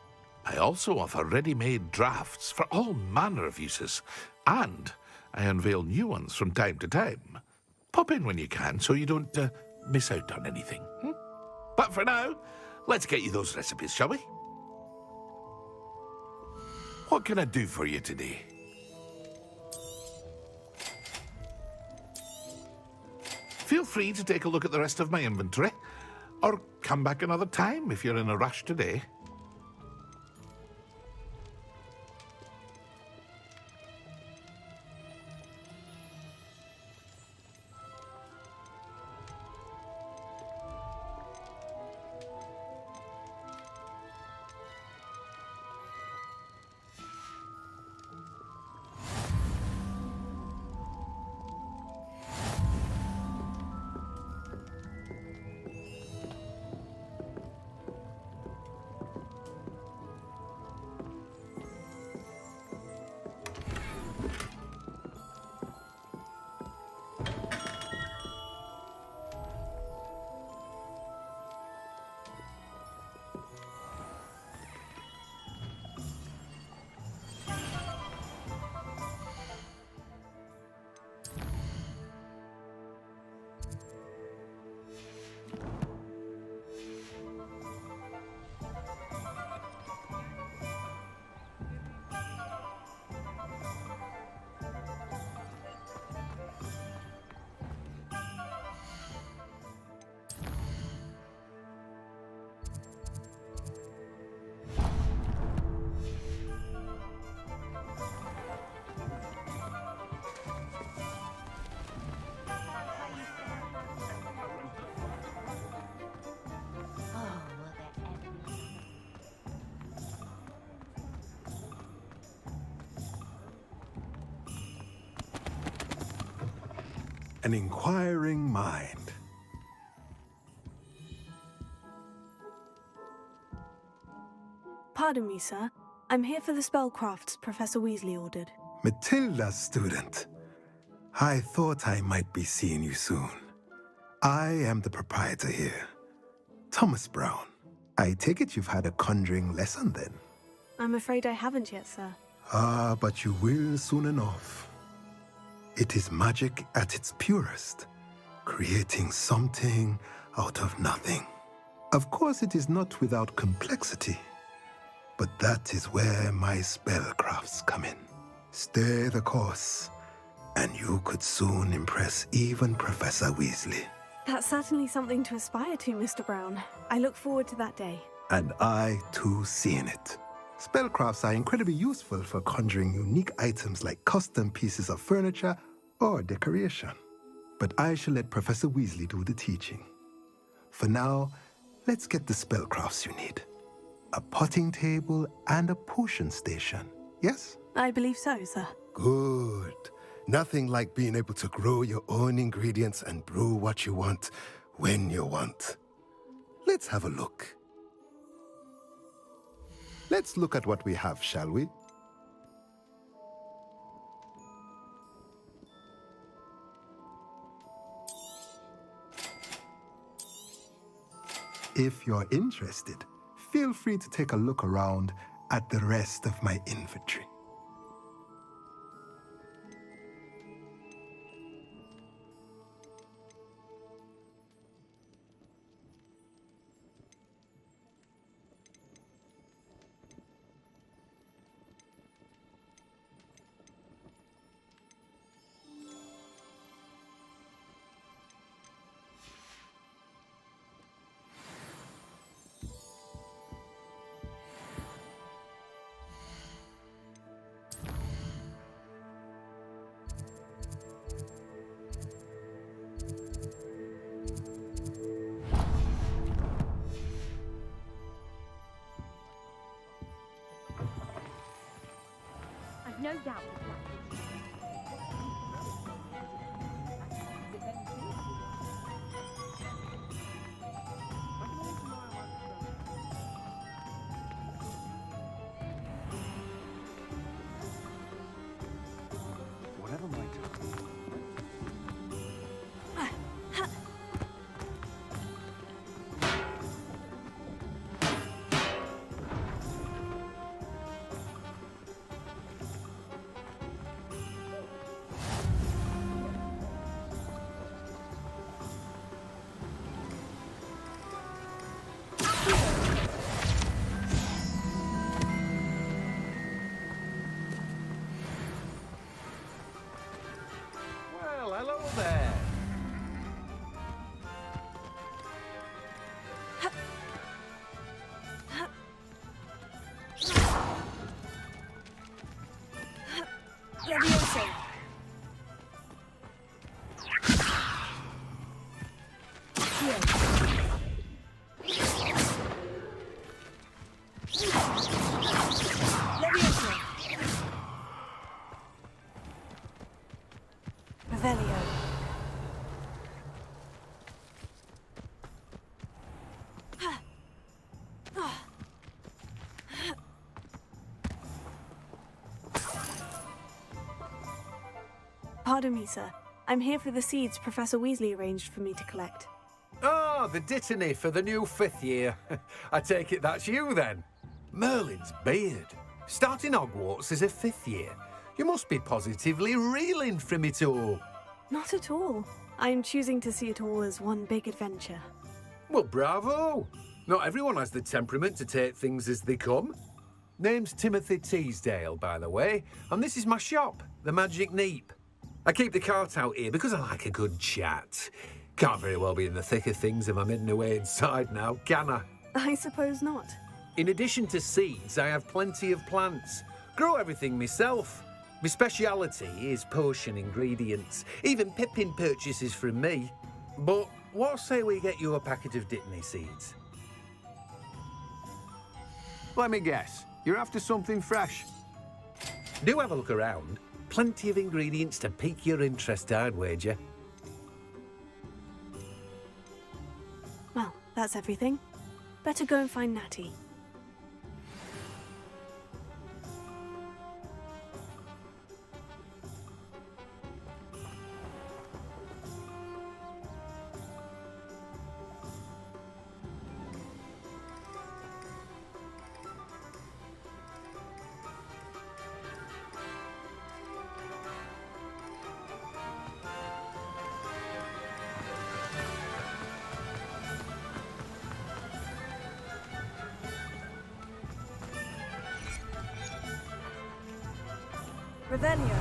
I also offer ready-made drafts for all manner of uses, and I unveil new ones from time to time. Pop in when you can so you don't miss out on anything. But for now, let's get you those recipes, shall we? What can I do for you today? Feel free to take a look at the rest of my inventory, or come back another time if you're in a rush today. An inquiring mind. Pardon me, sir. I'm here for the spellcrafts Professor Weasley ordered. Matilda, student. I thought I might be seeing you soon. I am the proprietor here, Thomas Brown. I take it you've had a conjuring lesson then? I'm afraid I haven't yet, sir. Ah, but you will soon enough. It is magic at its purest, creating something out of nothing. Of course, it is not without complexity, but that is where my spellcrafts come in. Stay the course, and you could soon impress even Professor Weasley. That's certainly something to aspire to, Mr. Brown. I look forward to that day. And I, too, seeing it. Spellcrafts are incredibly useful for conjuring unique items like custom pieces of furniture or decoration. But I shall let Professor Weasley do the teaching. For now, let's get the spellcrafts you need. A potting table and a potion station, yes? I believe so, sir. Good. Nothing like being able to grow your own ingredients and brew what you want, when you want. Let's have a look. Let's look at what we have, shall we? If you're interested, feel free to take a look around at the rest of my inventory. I've no doubt. Whatever my time. Well, hello there. Levioso. Levioso. Revelio. Pardon me, sir. I'm here for the seeds Professor Weasley arranged for me to collect. Ah, the dittany for the new 5th year. I take it that's you, then. Merlin's beard. Starting Hogwarts as a 5th year. You must be positively reeling from it all. Not at all. I'm choosing to see it all as one big adventure. Well, bravo. Not everyone has the temperament to take things as they come. Name's Timothy Teasdale, by the way, and this is my shop, the Magic Neep. I keep the cart out here because I like a good chat. Can't very well be in the thick of things if I'm hidden away inside now, can I? I suppose not. In addition to seeds, I have plenty of plants. Grow everything myself. My speciality is potion ingredients. Even Pippin purchases from me. But what say we get you a packet of Dittany seeds? Let me guess. You're after something fresh. Do have a look around. Plenty of ingredients to pique your interest, I'd wager. Well, that's everything. Better go and find Natty. Revelio.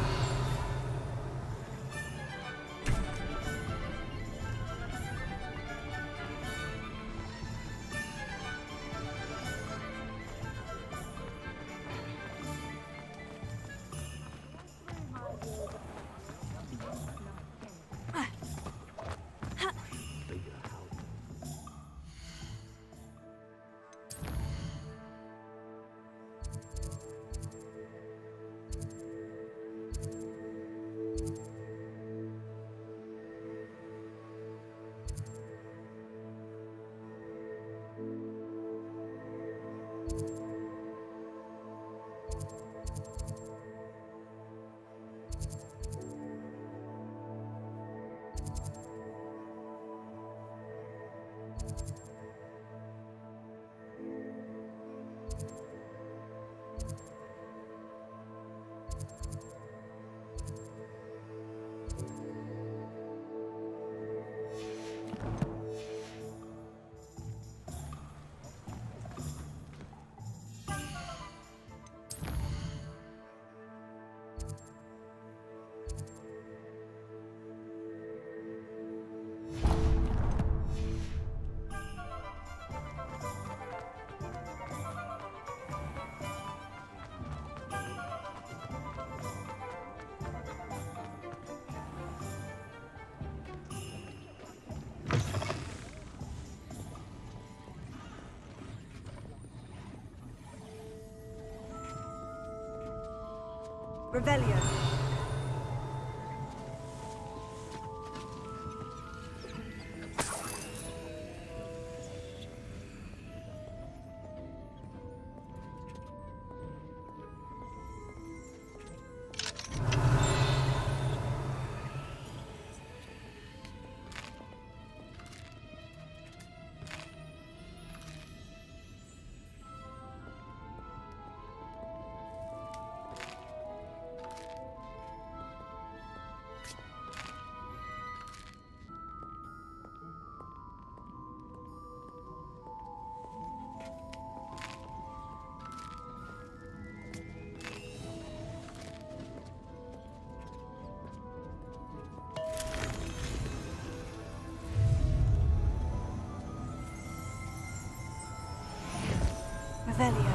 Revelio. Revelio.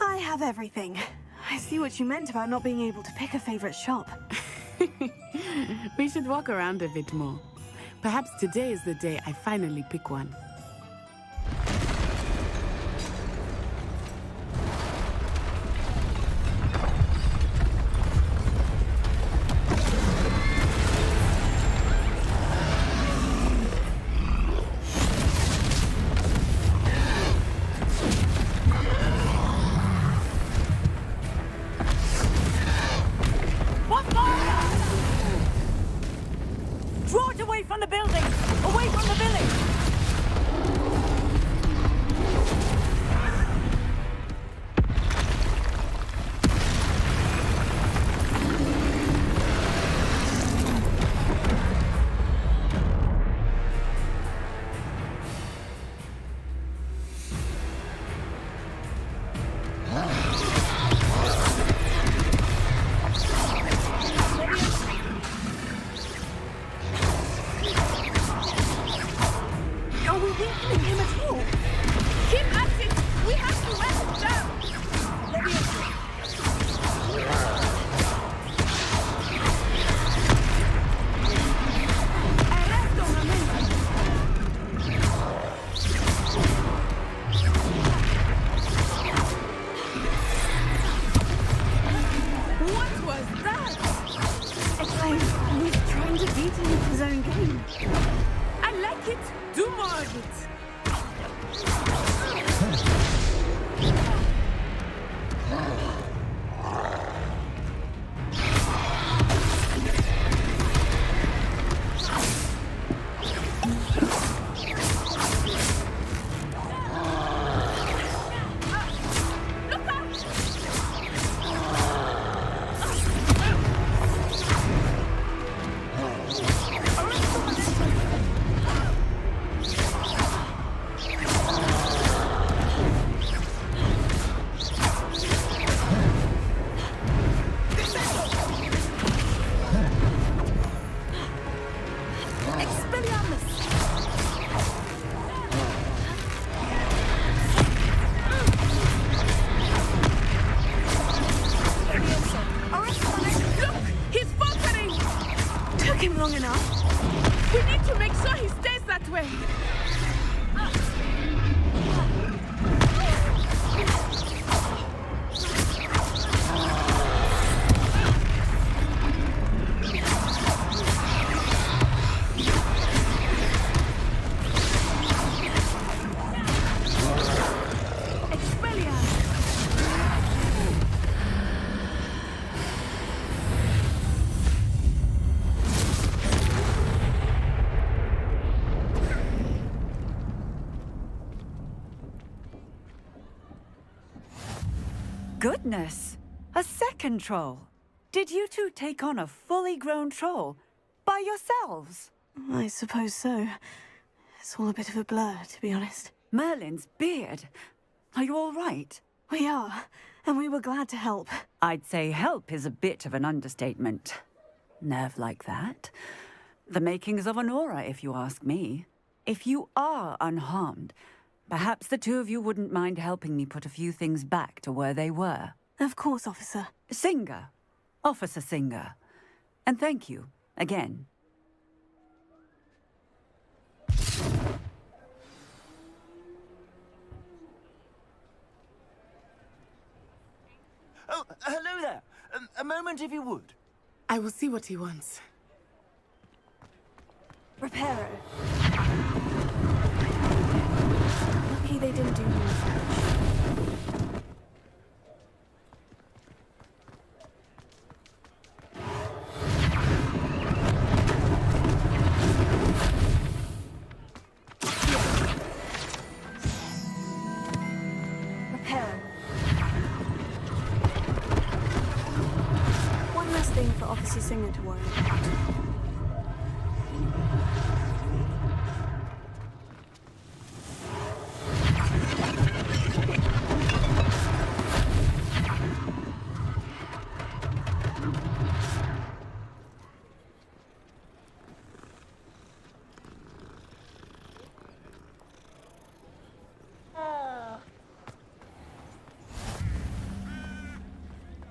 I have everything. I see what you meant about not being able to pick a favorite shop. We should walk around a bit more. Perhaps today is the day I finally pick one. Draw it away from the building! Away from the village! goodness! A second troll! Did you two take on a fully grown troll? By yourselves? I suppose so. It's all a bit of a blur, to be honest. Merlin's beard. Are you all right? We are, and we were glad to help. I'd say help is a bit of an understatement. Nerve like that. The makings of an aura, if you ask me. If you are unharmed, perhaps the two of you wouldn't mind helping me put a few things back to where they were. Of course, officer. Singer. Officer Singer. And thank you, again. Oh, hello there. A moment, if you would. I will see what he wants. Reparo. Lucky they didn't do more French. Reparo. One less thing for Officer Singer to worry about.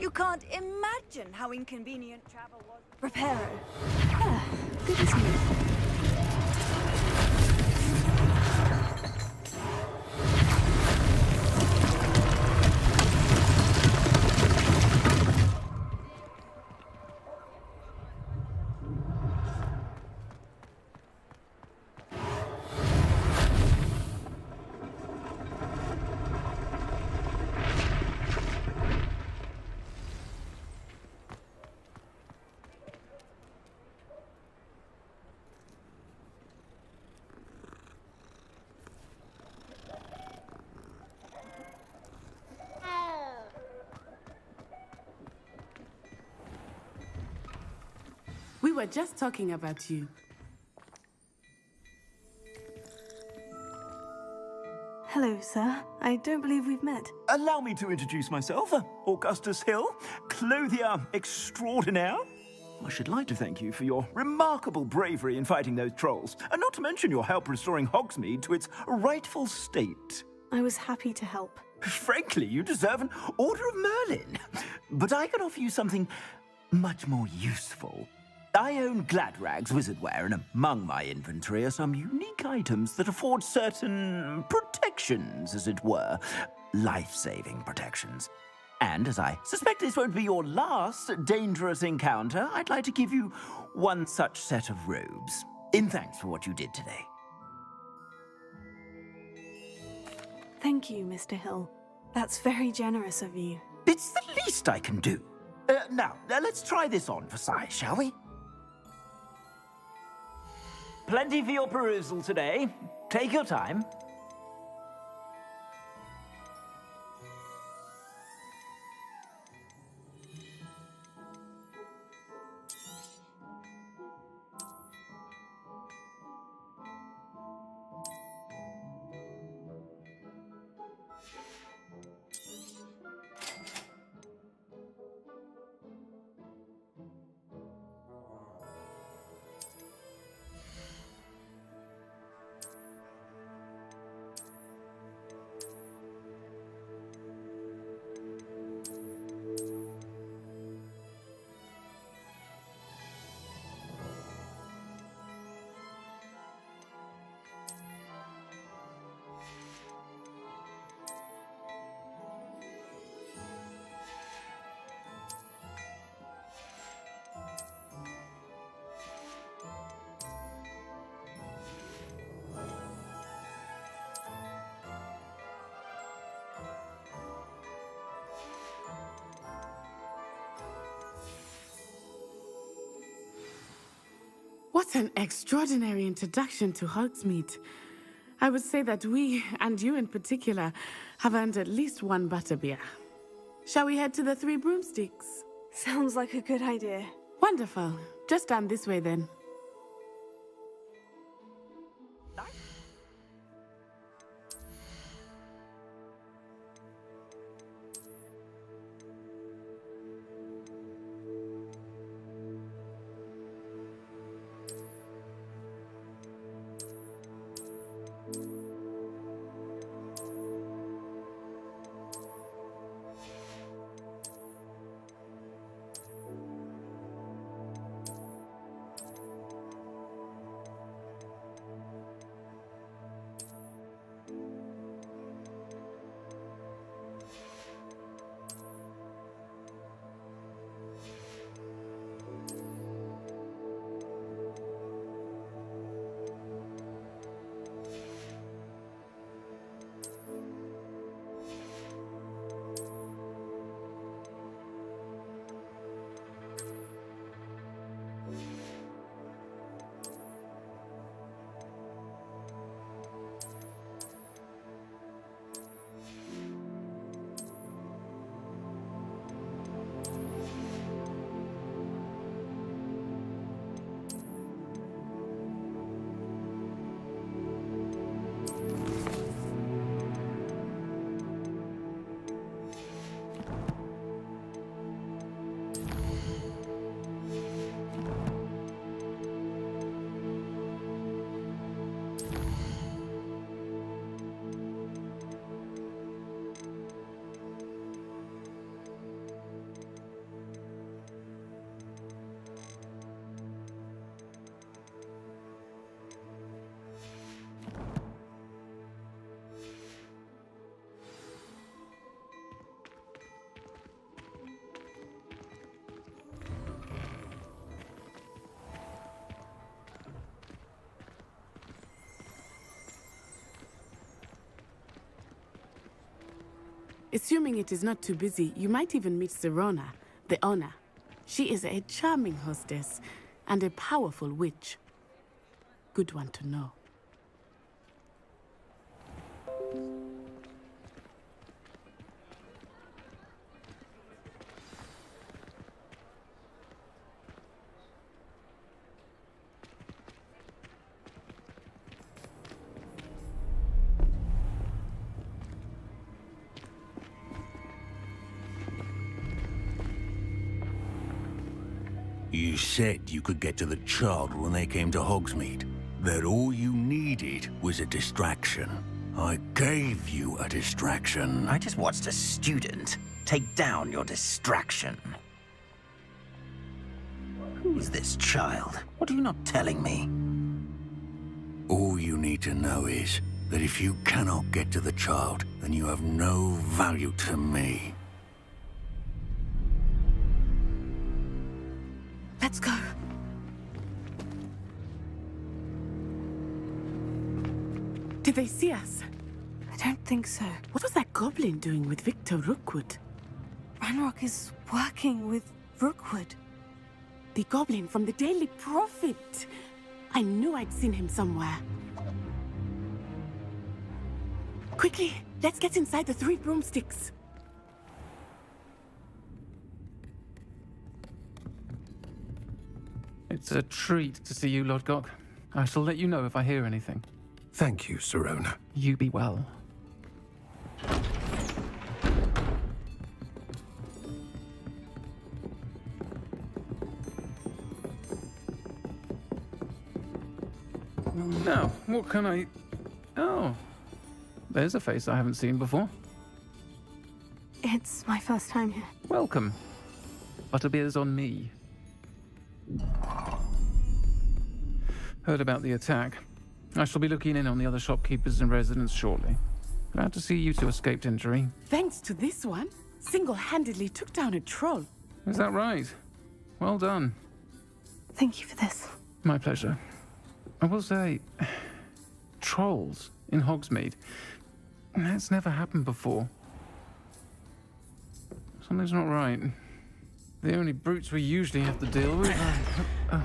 You can't imagine how inconvenient travel was. Reparo. Ah, good as new. We were just talking about you. Hello, sir. I don't believe we've met. Allow me to introduce myself. Augustus Hill, clothier extraordinaire. I should like to thank you for your remarkable bravery in fighting those trolls, and not to mention your help restoring Hogsmeade to its rightful state. I was happy to help. Frankly, you deserve an Order of Merlin. But I can offer you something much more useful. I own Gladrag's wizardware, and among my inventory are some unique items that afford certain protections, as it were. Life-saving protections. And as I suspect this won't be your last dangerous encounter, I'd like to give you one such set of robes, in thanks for what you did today. Thank you, Mr. Hill. That's very generous of you. It's the least I can do. Now, let's try this on for size, shall we? Plenty for your perusal today. Take your time. What an extraordinary introduction to Hogsmeade. I would say that we, and you in particular, have earned at least one butterbeer. Shall we head to the Three Broomsticks? Sounds like a good idea. Wonderful. Just down this way then. Assuming it is not too busy, you might even meet Serona, the owner. She is a charming hostess and a powerful witch. Good one to know. You said you could get to the child when they came to Hogsmeade. That all you needed was a distraction. I gave you a distraction. I just watched a student take down your distraction. Who's this child? What are you not telling me? All you need to know is that if you cannot get to the child, then you have no value to me. Let's go. Did they see us? I don't think so. What was that goblin doing with Victor Rookwood? Ranrock is working with Rookwood. The goblin from the Daily Prophet. I knew I'd seen him somewhere. Quickly, let's get inside the Three Broomsticks. It's a treat to see you, Lodgok. I shall let you know if I hear anything. Thank you, Serona. You be well. Now, what can I... Oh, there's a face I haven't seen before. It's my first time here. Welcome. Butterbeer's on me. Heard about the attack. I shall be looking in on the other shopkeepers and residents shortly. Glad to see you two escaped injury. Thanks to this one, single-handedly took down a troll. Is that right? Well done. Thank you for this. My pleasure. I will say, trolls in Hogsmeade. That's never happened before. Something's not right. The only brutes we usually have to deal with are...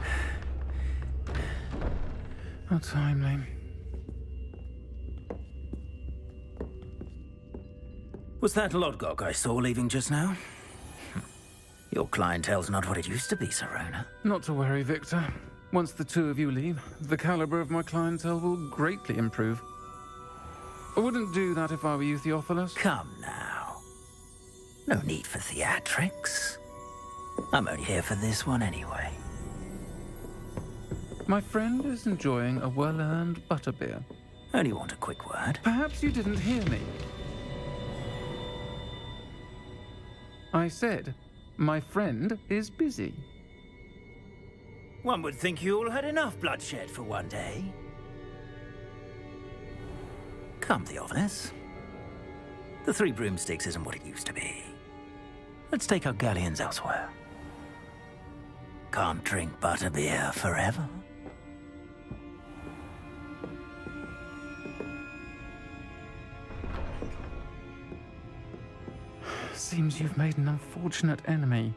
How timely. Was that Lodgok I saw leaving just now? Your clientele's not what it used to be, Serona. Not to worry, Victor. Once the two of you leave, the caliber of my clientele will greatly improve. I wouldn't do that if I were you, Theophilus. Come now. No need for theatrics. I'm only here for this one anyway. My friend is enjoying a well-earned butterbeer. Only want a quick word. Perhaps you didn't hear me. I said, my friend is busy. One would think you all had enough bloodshed for one day. Come, Theophilus. The Three Broomsticks isn't what it used to be. Let's take our galleons elsewhere. Can't drink butterbeer forever. Seems you've made an unfortunate enemy.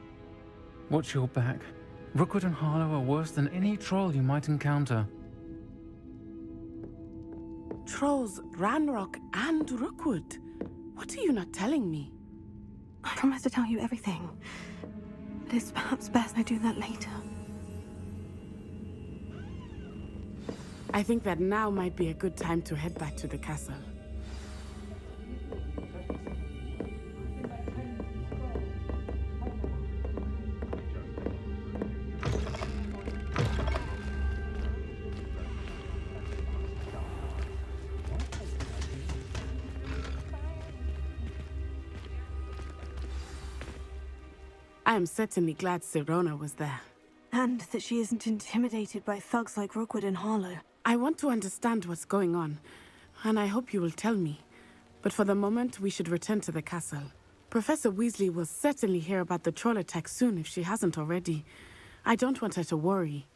Watch your back. Rookwood and Harlow are worse than any troll you might encounter. Trolls, Ranrock, and Rookwood. What are you not telling me? I promise to tell you everything. But it's perhaps best I do that later. I think that now might be a good time to head back to the castle. I am certainly glad Serona was there. And that she isn't intimidated by thugs like Rookwood and Harlow. I want to understand what's going on, and I hope you will tell me. But for the moment, we should return to the castle. Professor Weasley will certainly hear about the troll attack soon if she hasn't already. I don't want her to worry.